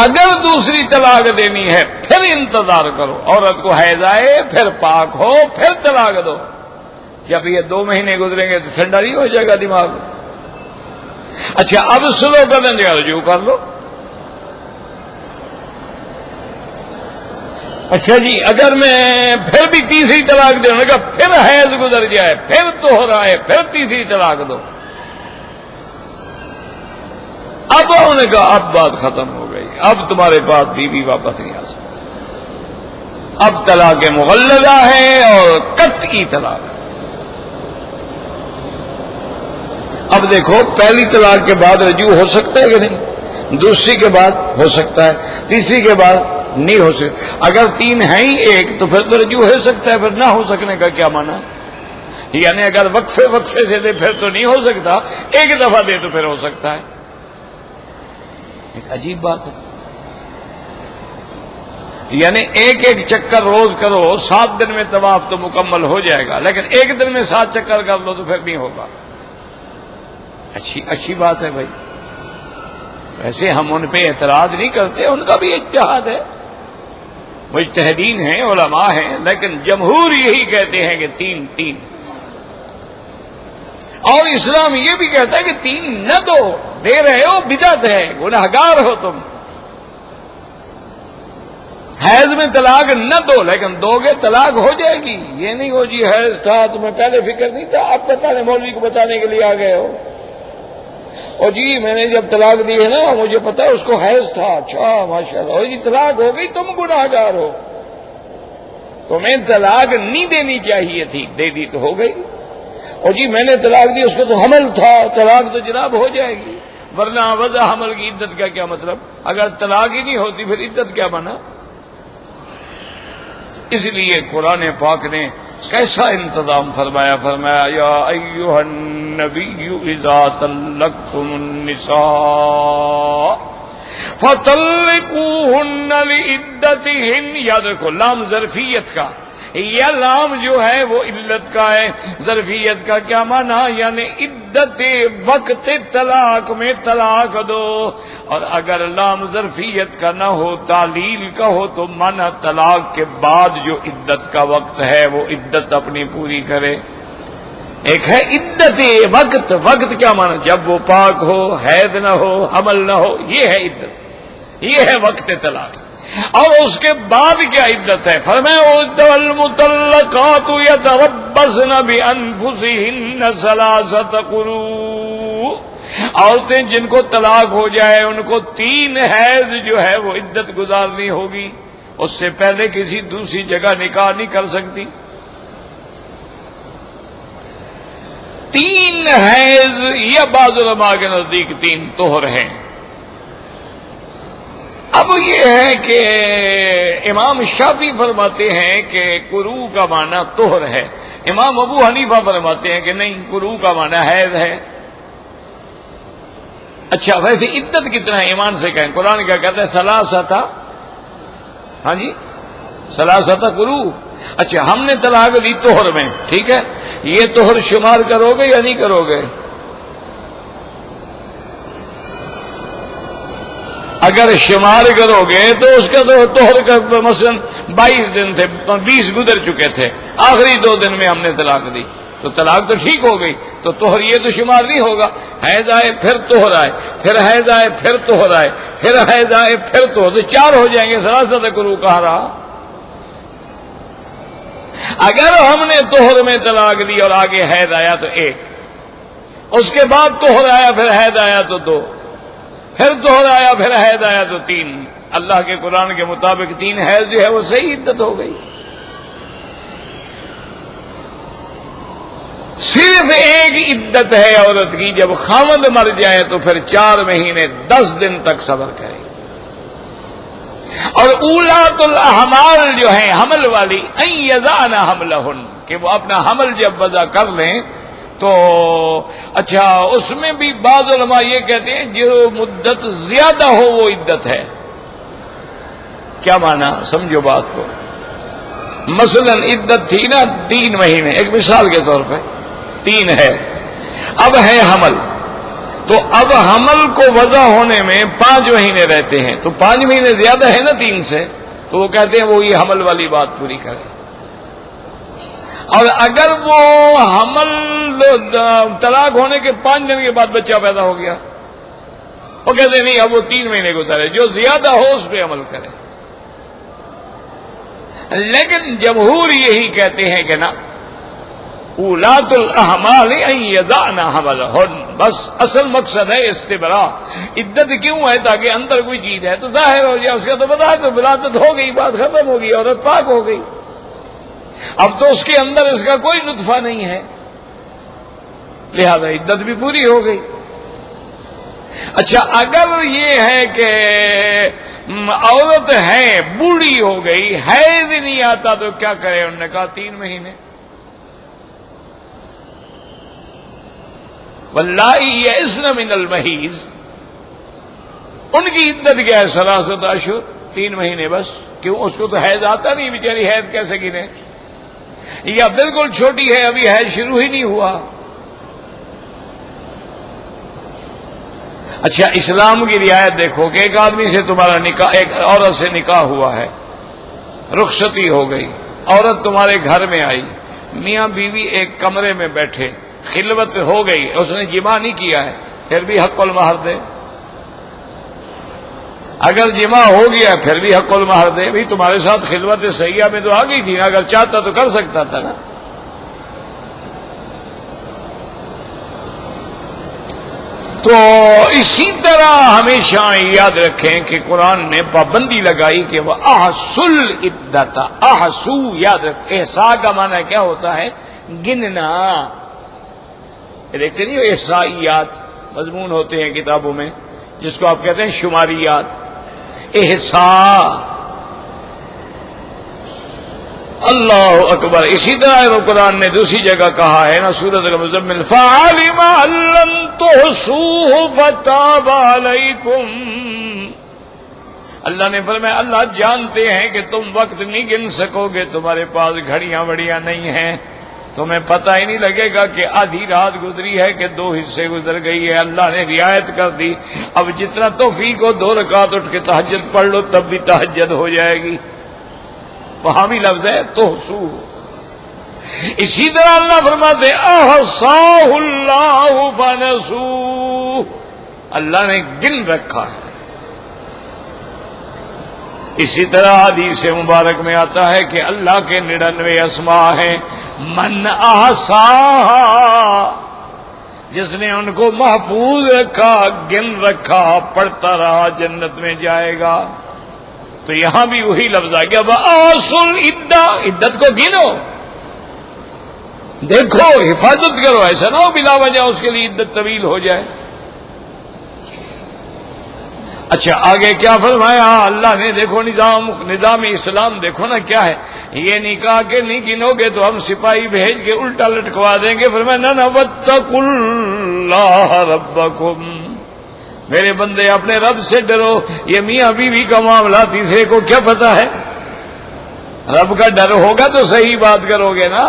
اگر دوسری طلاق دینی ہے پھر انتظار کرو، عورت کو حیض آئے پھر پاک ہو پھر طلاق دو. جب یہ 2 مہینے گزریں گے تو ٹھنڈا نہیں ہو جائے گا دماغ؟ اچھا اب سلو کرنے جگہ رجوع کر لو. اچھا جی اگر میں پھر بھی تیسری طلاق دوں گا، پھر حیض گزر جائے پھر طہر آئے پھر تیسری طلاق دو. اب انہوں نے کہا اب بات ختم ہو گئی، اب تمہارے پاس بیوی واپس نہیں آ سکتی. اب طلاق مغلظہ ہے اور قطعی طلاق. اب دیکھو پہلی طلاق کے بعد رجوع ہو سکتا ہے کہ نہیں؟ دوسری کے بعد ہو سکتا ہے، تیسری کے بعد نہیں ہو سکتا. اگر 3 ہیں ہی ایک تو پھر تو رجوع ہو سکتا ہے، پھر نہ ہو سکنے کا کیا معنی ہے؟ یعنی اگر وقفے سے دے پھر تو نہیں ہو سکتا، ایک دفعہ دے تو پھر ہو سکتا ہے. ایک عجیب بات ہے. یعنی ایک چکر روز کرو، 7 دن میں طواف تو مکمل ہو جائے گا، لیکن ایک دن میں 7 چکر کر لو تو پھر نہیں ہوگا. اچھی بات ہے بھائی. ویسے ہم ان پہ اعتراض نہیں کرتے، ان کا بھی اجتہاد ہے، مجتہدین ہیں، علماء ہیں، لیکن جمہور یہی کہتے ہیں کہ 3 اور اسلام یہ بھی کہتا ہے کہ 3 نہ دے رہے ہو بدعت ہے، گنہگار ہو تم. حیض میں طلاق نہ دو، لیکن دو گے طلاق ہو جائے گی. یہ نہیں ہو جی حیض تھا تمہیں پہلے فکر نہیں تھا، اب بتانے مولوی کو بتانے کے لیے آ گئے ہو. اور جی میں نے جب طلاق دی ہے نا مجھے پتا ہے اس کو حیض تھا. اچھا ماشاء اللہ، جی طلاق ہو گئی تم گنہگار ہو. تمہیں طلاق نہیں دینی چاہیے تھی، دے دی تو ہو گئی. اور جی میں نے طلاق دی اس کو تو حمل تھا، طلاق تو جناب ہو جائے گی. ورنہ وضع حمل کی عدت کا کیا مطلب؟ اگر طلاق ہی نہیں ہوتی پھر عدت کیا بنا؟ اس لیے قرآن پاک نے کیسا انتظام فرمایا یا ایھا النبی اذا طلقتم النساء فطلقوہن لعدتہن. یاد رکھو لام ظرفیت کا، یہ لام جو ہے وہ علت کا ہے. ظرفیت کا کیا معنی؟ یعنی عدت وقت طلاق میں طلاق دو. اور اگر لام ظرفیت کا نہ ہو تعلیل کا ہو تو معنی طلاق کے بعد جو عدت کا وقت ہے وہ عدت اپنی پوری کرے. ایک ہے عدت وقت. وقت کیا معنی؟ جب وہ پاک ہو، حیض نہ ہو، حمل نہ ہو، یہ ہے عدت، یہ ہے وقت طلاق. اور اس کے بعد کیا عدت ہے؟ فرمایا والمطلقات یتربصن بانفسہن 3 قروء. عورتیں جن کو طلاق ہو جائے ان کو 3 حیض جو ہے وہ عدت گزارنی ہوگی. اس سے پہلے کسی دوسری جگہ نکاح نہیں کر سکتی. 3 حیض یا بعض علماء کے نزدیک 3 طہر ہیں. اب یہ ہے کہ امام شافعی فرماتے ہیں کہ قروء کا معنی طہر ہے. امام ابو حنیفہ فرماتے ہیں کہ نہیں، قروء کا معنی حیض ہے. اچھا ویسے عدت کتنا ہے ایمان سے کہیں؟ قرآن کیا کہتا ہے؟ 3. ہاں جی 3 قروء. اچھا ہم نے طلاق دی طہر میں، ٹھیک ہے، یہ طہر شمار کرو گے یا نہیں کرو گے؟ اگر شمار کرو گے تو اس کا تو طہر کا مثلا 22 دن تھے، 20 گزر چکے تھے، آخری 2 دن میں ہم نے طلاق دی تو طلاق تو ٹھیک ہو گئی. تو طہر یہ تو شمار نہیں ہوگا. حیض آئے پھر طہر آئے، پھر حیض آئے پھر طہر آئے، پھر حیض آئے پھر طہر، تو 4 ہو جائیں گے. 3 قروء کہاں رہا؟ اگر ہم نے طہر میں طلاق دی اور آگے حیض آیا تو 1، اس کے بعد طہر آیا پھر حیض آیا تو 2، پھر طہر آیا پھر حیض آیا تو 3. اللہ کے قرآن کے مطابق 3 حیض جو ہے وہ صحیح عدت ہو گئی. صرف ایک عدت ہے عورت کی، جب خاوند مر جائے تو پھر 4 مہینے 10 دن تک صبر کرے. اور اولات الاحمال جو ہیں حمل والی ان یضعن حملہن، کہ وہ اپنا حمل جب وضع کر لیں تو اچھا اس میں بھی بعض علماء یہ کہتے ہیں جو مدت زیادہ ہو وہ عدت ہے. کیا معنی؟ سمجھو بات کو. مثلا عدت تھی نا 3 مہینے، ایک مثال کے طور پہ 3 ہے، اب ہے حمل، تو اب حمل کو وضع ہونے میں 5 مہینے رہتے ہیں، تو 5 مہینے زیادہ ہے نا 3 سے، تو وہ کہتے ہیں وہ یہ حمل والی بات پوری کرے۔ اور اگر وہ حمل طلاق ہونے کے 5 دن کے بعد بچہ پیدا ہو گیا، وہ کہتے ہیں نہیں اب وہ 3 مہینے گزارے، جو زیادہ ہو اس پہ عمل کرے۔ لیکن جمہور یہی کہتے ہیں کہ نا اولات الاحمال ان یضعن حملہن، بس اصل مقصد ہے استبراء۔ عدت کیوں ہے؟ تاکہ اندر کوئی چیز ہے تو ظاہر ہو جائے، اس کا تو بتا تو ولادت ہو گئی، بات ختم ہو گئی، عورت پاک ہو گئی، اب تو اس کے اندر اس کا کوئی نطفہ نہیں ہے، لہذا عدت بھی پوری ہو گئی۔ اچھا اگر یہ ہے کہ عورت ہے بوڑھی ہو گئی، حیض نہیں آتا تو کیا کرے؟ انہوں نے کہا 3 مہینے۔ واللائی یئسن من المحیض، ان کی عدت کیا ہے؟ 3 اشہر، 3 مہینے بس۔ کیوں؟ اس کو تو حیض آتا نہیں، بیچاری حیض کیسے گنے؟ یا بالکل چھوٹی ہے، ابھی حیض شروع ہی نہیں ہوا۔ اچھا اسلام کی رعایت دیکھو کہ ایک آدمی سے تمہارا نکاح، ایک عورت سے نکاح ہوا ہے، رخصتی ہو گئی، عورت تمہارے گھر میں آئی، میاں بیوی ایک کمرے میں بیٹھے، خلوت ہو گئی، اس نے جماع نہیں کیا ہے، پھر بھی حق المہر دے۔ اگر جماع ہو گیا پھر بھی حق المہر دے، بھی تمہارے ساتھ خلوت سیاح میں تو آ گئی تھی نا، اگر چاہتا تو کر سکتا تھا نا۔ تو اسی طرح ہمیشہ یاد رکھیں کہ قرآن نے پابندی لگائی کہ وہ احصوا العدۃ، احصوا، یاد رکھ، احصاء کا معنی کیا ہوتا ہے؟ گننا۔ دیکھتے نہیں ہو احصائیات مضمون ہوتے ہیں کتابوں میں، جس کو آپ کہتے ہیں شماریات، احصاء۔ اللہ اکبر۔ اسی طرح قرآن نے دوسری جگہ کہا ہے نا سورۃ المزمل، فَعَلِمَ أَن لَّن تُحْصُوهُ فَتَابَ عَلَيْكُمْ، اللہ نے فرمایا اللہ جانتے ہیں کہ تم وقت نہیں گن سکو گے، تمہارے پاس گھڑیاں وڑیاں نہیں ہیں، تمہیں پتہ ہی نہیں لگے گا کہ آدھی رات گزری ہے کہ 2 حصے گزر گئی ہے، اللہ نے رعایت کر دی۔ اب جتنا توفیق ہو 2 رکعت اٹھ کے تہجد پڑھ لو، تب بھی تہجد ہو جائے گی۔ وہاں بھی لفظ ہے توسو۔ اسی طرح اللہ فرماتے احصاہ اللہ فنسوہ، اللہ نے گن رکھا ہے۔ اسی طرح حدیث مبارک میں آتا ہے کہ اللہ کے 99 اسماء ہیں، من احصاہا، جس نے ان کو محفوظ رکھا، گن رکھا، پڑھتا رہا، جنت میں جائے گا۔ تو یہاں بھی وہی لفظ آ گیا وَأَحْصُوا الْعِدَّةَ، عدت کو گنو، دیکھو، حفاظت کرو، ایسا نہ ہو بلا وجہ اس کے لیے عدت طویل ہو جائے۔ اچھا آگے کیا فرمایا اللہ نے؟ دیکھو نظام اسلام دیکھو نا کیا ہے، یہ نکاح کے نہیں گنو گے تو ہم سپاہی بھیج کے الٹا لٹکوا دیں گے۔ فرمایا نہ وَاتَّقُوا اللَّهَ رَبَّكُمْ، میرے بندے اپنے رب سے ڈرو۔ یہ میاں بیوی کا معاملہ تیسرے کو کیا پتا ہے؟ رب کا ڈر ہوگا تو صحیح بات کرو گے نا۔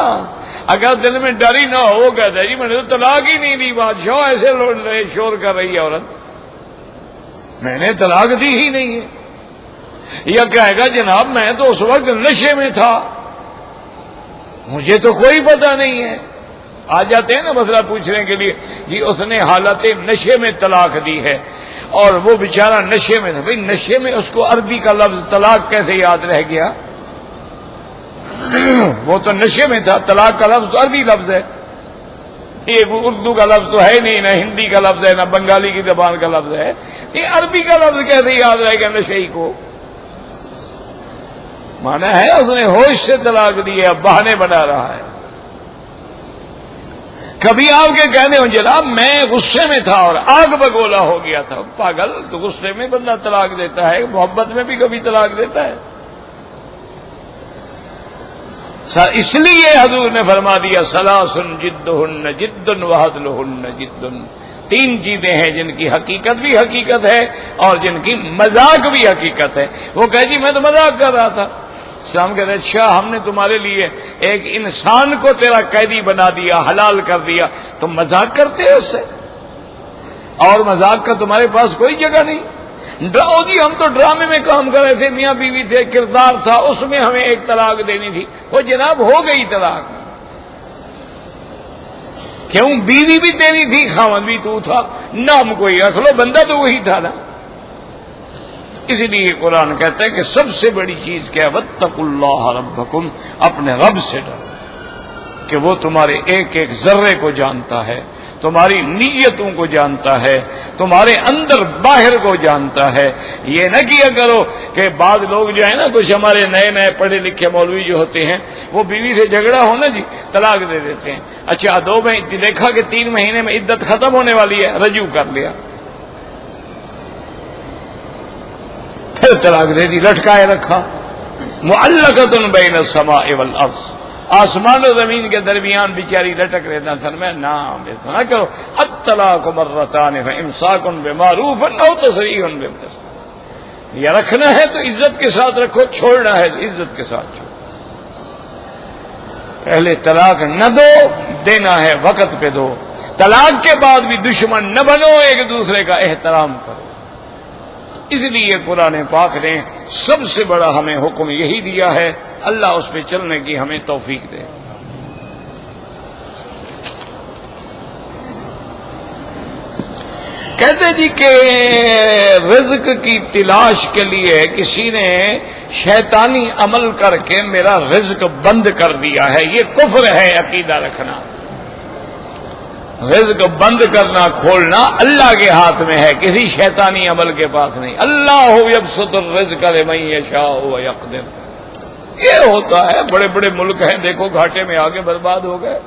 اگر دل میں ڈر ہی نہ ہوگا تو جی میں نے تو طلاق ہی نہیں دی، بادشاہ ایسے لوٹ رہے شور کر رہی ہے عورت، میں نے طلاق دی ہی نہیں ہے۔ یا کہے گا جناب میں تو اس وقت نشے میں تھا، مجھے تو کوئی پتہ نہیں ہے۔ آ جاتے ہیں نا مسئلہ پوچھنے کے لیے، جی اس نے حالت نشے میں طلاق دی ہے اور وہ بیچارہ نشے میں تھا۔ بھئی نشے میں اس کو عربی کا لفظ طلاق کیسے یاد رہ گیا؟ وہ تو نشے میں تھا، طلاق کا لفظ تو عربی لفظ ہے، یہ اردو کا لفظ تو ہے نہیں، نہ ہندی کا لفظ ہے، نہ بنگالی کی زبان کا لفظ ہے، یہ عربی کا لفظ کیسے یاد رہے گا نشئی کو؟ مانا ہے اس نے ہوش سے طلاق دی ہے، اب بہانے بنا رہا ہے۔ کبھی آپ کے کہنے ہوں جناب میں غصے میں تھا اور آگ بگولا ہو گیا تھا، پاگل، تو غصے میں بندہ طلاق دیتا ہے، محبت میں بھی کبھی طلاق دیتا ہے؟ اس لیے حضور نے فرما دیا ثلاث جدہن جد وہزلہن جد، 3 چیزیں ہیں جن کی حقیقت بھی حقیقت ہے اور جن کی مذاق بھی حقیقت ہے۔ وہ کہے جی میں تو مذاق کر رہا تھا، اسلام کہتے ہیں اچھا ہم نے تمہارے لیے ایک انسان کو تیرا قیدی بنا دیا، حلال کر دیا، تم مذاق کرتے ہو اس سے، اور مذاق کا تمہارے پاس کوئی جگہ نہیں۔ ڈراؤ جی ہم تو ڈرامے میں کام کر رہے تھے، میاں بیوی تھے، کردار تھا، اس میں ہمیں ایک طلاق دینی تھی، وہ جناب ہو گئی طلاق۔ کیوں؟ بیوی بھی تیری تھی، خاوند بھی تو تھا، نام کوئی رکھ لو، بندہ تو وہی تھا نا۔ اسی لیے قرآن کہتا ہے کہ سب سے بڑی چیز کیا ہے؟ واتقوا اللہ ربکم، اپنے رب سے ڈرو کہ وہ تمہارے ایک ایک ذرے کو جانتا ہے، تمہاری نیتوں کو جانتا ہے، تمہارے اندر باہر کو جانتا ہے۔ یہ نہ کیا کرو کہ بعض لوگ جو ہے نا، کچھ ہمارے نئے نئے پڑھے لکھے مولوی جو ہوتے ہیں، وہ بیوی سے جھگڑا ہو نا جی طلاق دے دیتے ہیں۔ اچھا 2 مہینے دیکھا کہ 3 مہینے میں عدت ختم ہونے والی ہے، رجوع کر لیا، پھر طلاق دے دی، لٹکائے رکھا۔ معلقۃ بین السماء والارض، آسمان و زمین کے درمیان بیچاری لٹک رہتا سر میں، نام ایسا نہ کرو۔ الطلاق مرتان فامساک بمعروف او تسریح بإحسان، یا رکھنا ہے تو عزت کے ساتھ رکھو، چھوڑنا ہے تو عزت کے ساتھ چھوڑو۔ پہلے طلاق نہ دو، دینا ہے وقت پہ دو۔ طلاق کے بعد بھی دشمن نہ بنو، ایک دوسرے کا احترام کرو۔ اس لیے قرآن پاک نے سب سے بڑا ہمیں حکم یہی دیا ہے، اللہ اس پہ چلنے کی ہمیں توفیق دے۔ کہتے جی کہ رزق کی تلاش کے لیے کسی نے شیطانی عمل کر کے میرا رزق بند کر دیا ہے، یہ کفر ہے عقیدہ رکھنا۔ رزق بند کرنا کھولنا اللہ کے ہاتھ میں ہے، کسی شیطانی عمل کے پاس نہیں۔ اللہ یبسط الرزق لمن یشاء ویقدر، یہ ہوتا ہے۔ بڑے بڑے ملک ہیں دیکھو گھاٹے میں آگے برباد ہو گئے،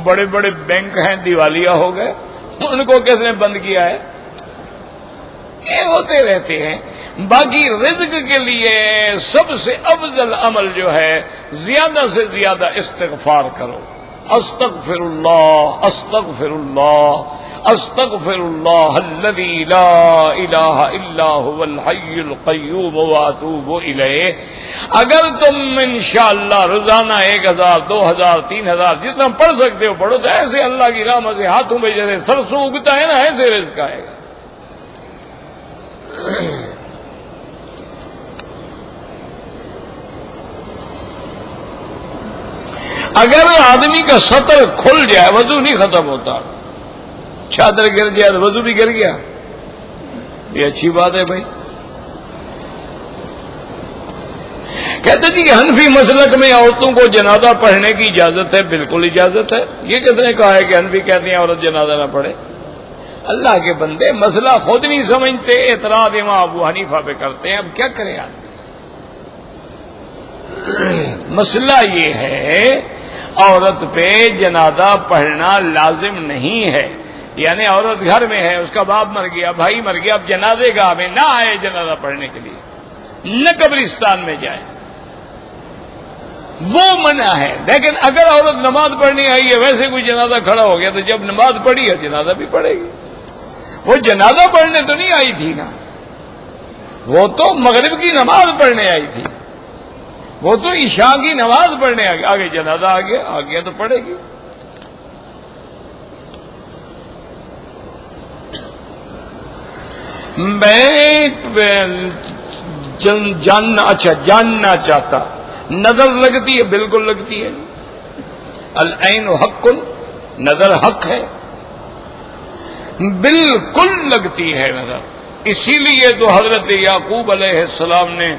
بڑے بڑے بینک ہیں دیوالیہ ہو گئے، ان کو کس نے بند کیا ہے؟ یہ ہوتے رہتے ہیں۔ باقی رزق کے لیے سب سے افضل عمل جو ہے، زیادہ سے زیادہ استغفار کرو۔ استغفر اللہ استغفر اللہ استغفر اللہ الذی لا الہ الا هو الحی القیوم واتوب الیہ۔ اگر تم انشاءاللہ روزانہ 1000 2000 3000 جتنا پڑھ سکتے ہو پڑھو، تو ایسے اللہ کی رحمت سے ہاتھوں میں جیسے سرسوں اگتا ہے نا، ایسے رزق آئے گا۔ اگر آدمی کا سطر کھل جائے، وضو نہیں ختم ہوتا، چادر گر جائے تو وضو بھی گر گیا، یہ اچھی بات ہے بھائی۔ کہتے تھے کہ حنفی مسلک میں عورتوں کو جنازہ پڑھنے کی اجازت ہے، بالکل اجازت ہے۔ یہ کس نے کہا ہے کہ حنفی کہتے ہیں عورت جنازہ نہ پڑھے؟ اللہ کے بندے مسئلہ خود نہیں سمجھتے، اعتراض امام ابو حنیفہ پہ کرتے ہیں، اب کیا کریں آدمی؟ مسئلہ یہ ہے عورت پہ جنازہ پڑھنا لازم نہیں ہے، یعنی عورت گھر میں ہے، اس کا باپ مر گیا، بھائی مر گیا، اب جنازے گاہ میں نہ آئے جنازہ پڑھنے کے لیے، نہ قبرستان میں جائے، وہ منع ہے۔ لیکن اگر عورت نماز پڑھنے آئی ہے، ویسے کوئی جنازہ کھڑا ہو گیا تو جب نماز پڑھی ہے جنازہ بھی پڑھے گی۔ وہ جنازہ پڑھنے تو نہیں آئی تھی نا، وہ تو مغرب کی نماز پڑھنے آئی تھی، وہ تو عشاء کی نماز پڑھنے آگے جنازہ آ گیا تو پڑھے گی۔ میں جاننا چاہتا، نظر لگتی ہے؟ بالکل لگتی ہے۔ العین حق، نظر حق ہے، بالکل لگتی ہے نظر۔ اسی لیے تو حضرت یعقوب علیہ السلام نے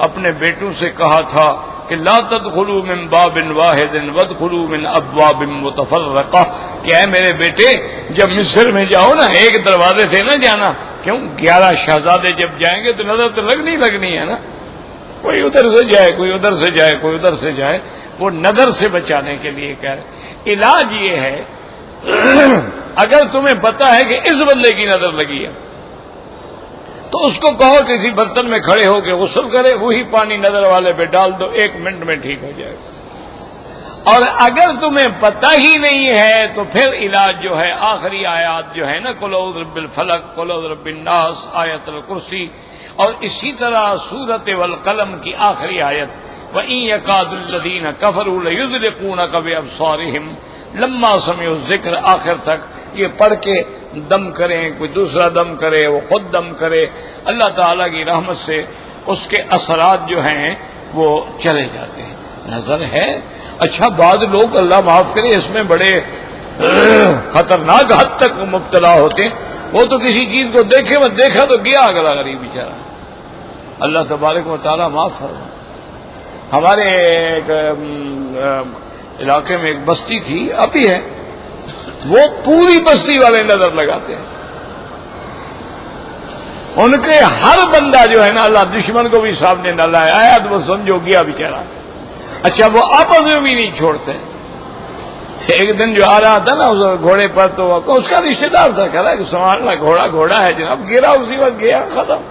اپنے بیٹوں سے کہا تھا کہ لا تدخلوا من باب واحد وادخلوا من ابواب متفرقہ، کہ اے میرے بیٹے جب مصر میں جاؤ نا ایک دروازے سے نہ جانا۔ کیوں؟ 11 شہزادے جب جائیں گے تو نظر تو لگنی ہے نا، کوئی ادھر سے جائے کوئی ادھر سے جائے کوئی ادھر سے جائے، وہ نظر سے بچانے کے لیے کہہ رہے۔ علاج یہ ہے، اگر تمہیں پتا ہے کہ اس بندے کی نظر لگی ہے تو اس کو کہو کسی برتن میں کھڑے ہو کے غسل کرے، وہی پانی نظر والے پہ ڈال دو، 1 منٹ میں ٹھیک ہو جائے گا۔ اور اگر تمہیں پتہ ہی نہیں ہے تو پھر علاج جو ہے آخری آیات جو ہے نا، قل اعوذ برب الفلق، قل اعوذ برب الناس، آیت الکرسی، اور اسی طرح سورۃ والقلم کی آخری آیت وَإِن يَكَادُ الَّذِينَ كَفَرُوا لَيُزْلِقُونَكَ بِأَبْصَارِهِمْ لَمَّا سَمِعُوا الذِّكْرَ آخر تک یہ پڑھ کے دم کریں، کوئی دوسرا دم کرے، وہ خود دم کرے، اللہ تعالیٰ کی رحمت سے اس کے اثرات جو ہیں وہ چلے جاتے ہیں۔ نظر ہے، اچھا بعض لوگ اللہ معاف کرے اس میں بڑے خطرناک حد تک مبتلا ہوتے ہیں، وہ تو کسی چیز کو دیکھے وہ دیکھا تو گیا اگلا غریب بیچارہ، اللہ تبارک و تعالیٰ معاف فرمائے۔ ہمارے ایک علاقے میں ایک بستی تھی، ابھی ہے، وہ پوری بستی والے نظر لگاتے ہیں، ان کے ہر بندہ جو ہے نا اللہ دشمن کو بھی سامنے نہ لائے آیا تو وہ سمجھو گیا بیچارہ۔ اچھا وہ آپس میں بھی نہیں چھوڑتے۔ ایک دن جو آ رہا تھا نا اس گھوڑے پر تو اس کا رشتے دار تھا، کہہ رہا کہ سنبھالنا گھوڑا ہے جناب، گرا اسی وقت گیا، ختم۔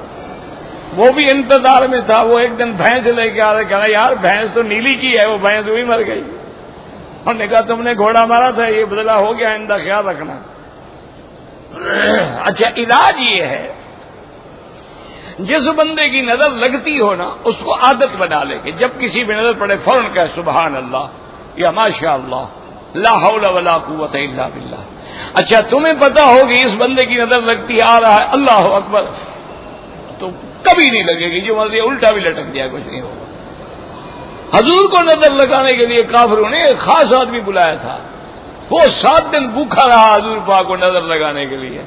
وہ بھی انتظار میں تھا، وہ ایک دن بھینس لے کے آ رہا، کہہ رہا یار بھینس تو نیلی کی ہے، وہ بھینس وہی مر گئی۔ انہوں نے کہا تم نے گھوڑا مارا تھا، یہ بدلا ہو گیا، آئندہ خیال رکھنا۔ اچھا علاج یہ ہے جس بندے کی نظر لگتی ہو نا اس کو عادت بنا لے کہ جب کسی پہ نظر پڑے فوراً کہے سبحان اللہ یا ماشاء اللہ لا حول ولا قوت الا باللہ۔ اچھا تمہیں پتا ہوگی اس بندے کی نظر لگتی آ رہا ہے اللہ اکبر، تو کبھی نہیں لگے گی، جو مرضی الٹا بھی لٹک جائے کچھ نہیں ہوگا۔ حضور کو نظر لگانے کے لیے کافروں نے ایک خاص آدمی بلایا تھا، وہ 7 دن بھوکھا رہا حضور پاک کو نظر لگانے کے لیے،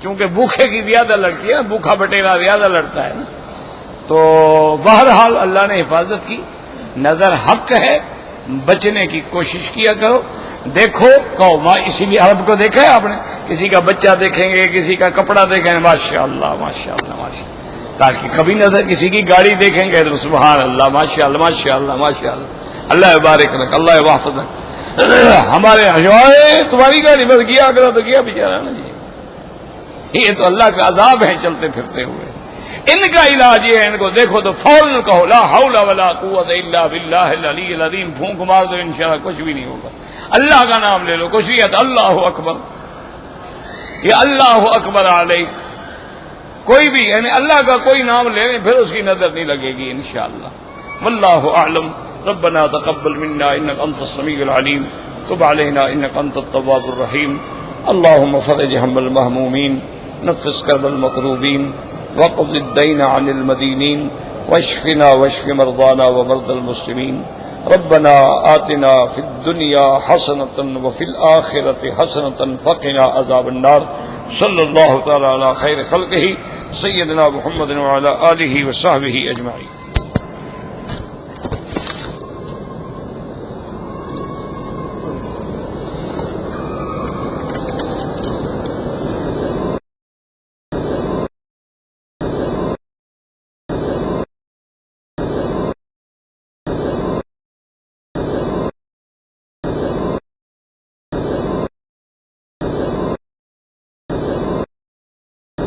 چونکہ بھوکھے کی زیادہ لڑتی ہے، بھوکھا بٹیرا زیادہ لڑتا ہے نا۔ تو بہرحال اللہ نے حفاظت کی، نظر حق ہے، بچنے کی کوشش کیا کرو۔ دیکھو قوما، اسی لیے عرب کو دیکھا ہے آپ نے، کسی کا بچہ دیکھیں گے، کسی کا کپڑا دیکھیں گے، ماشاء اللہ ماشاء اللہ ماشاء اللہ، تاکہ کبھی نظر کسی کی گاڑی دیکھیں گے تو سبحان اللہ ماشاء اللہ ماشاء اللہ ماشاء اللہ، اللہ بارک رکھ، اللہ حافظ رکھ۔ ہمارے تمہاری گاڑی بس گیا کرو تو گیا بیچارہ نا جی، یہ تو اللہ کا عذاب ہے چلتے پھرتے ہوئے۔ ان کا علاج یہ ہے، ان کو دیکھو تو فوراً کہو لا حول ولا قوت الا باللہ العلی العظیم، پھونک مار دو انشاءاللہ کچھ بھی نہیں ہوگا۔ اللہ کا نام لے لو، کچھ بھی ہے تو اللہ اکبر یا اللہ اکبر علیک، کوئی بھی یعنی اللہ کا کوئی نام لے لیں پھر اس کی نظر نہیں لگے گی انشاءاللہ۔ واللہ اعلم۔ ربنا تقبل منا انك انت السميع العليم، تب علينا انك انت التواب الرحيم۔ اللهم فرج هم المهمومين، نفس كرب المكروبين، واقض الدين عن المدينين، واشفنا واشف مرضانا ومرضى المسلمين۔ ربنا آتنا في الدنيا حسنة وفي الآخرة حسنة وقنا عذاب النار۔ صلی اللہ تعالی علی خیر خلقہ سیدنا محمد وعلی آلہ وصحبہ اجمعین۔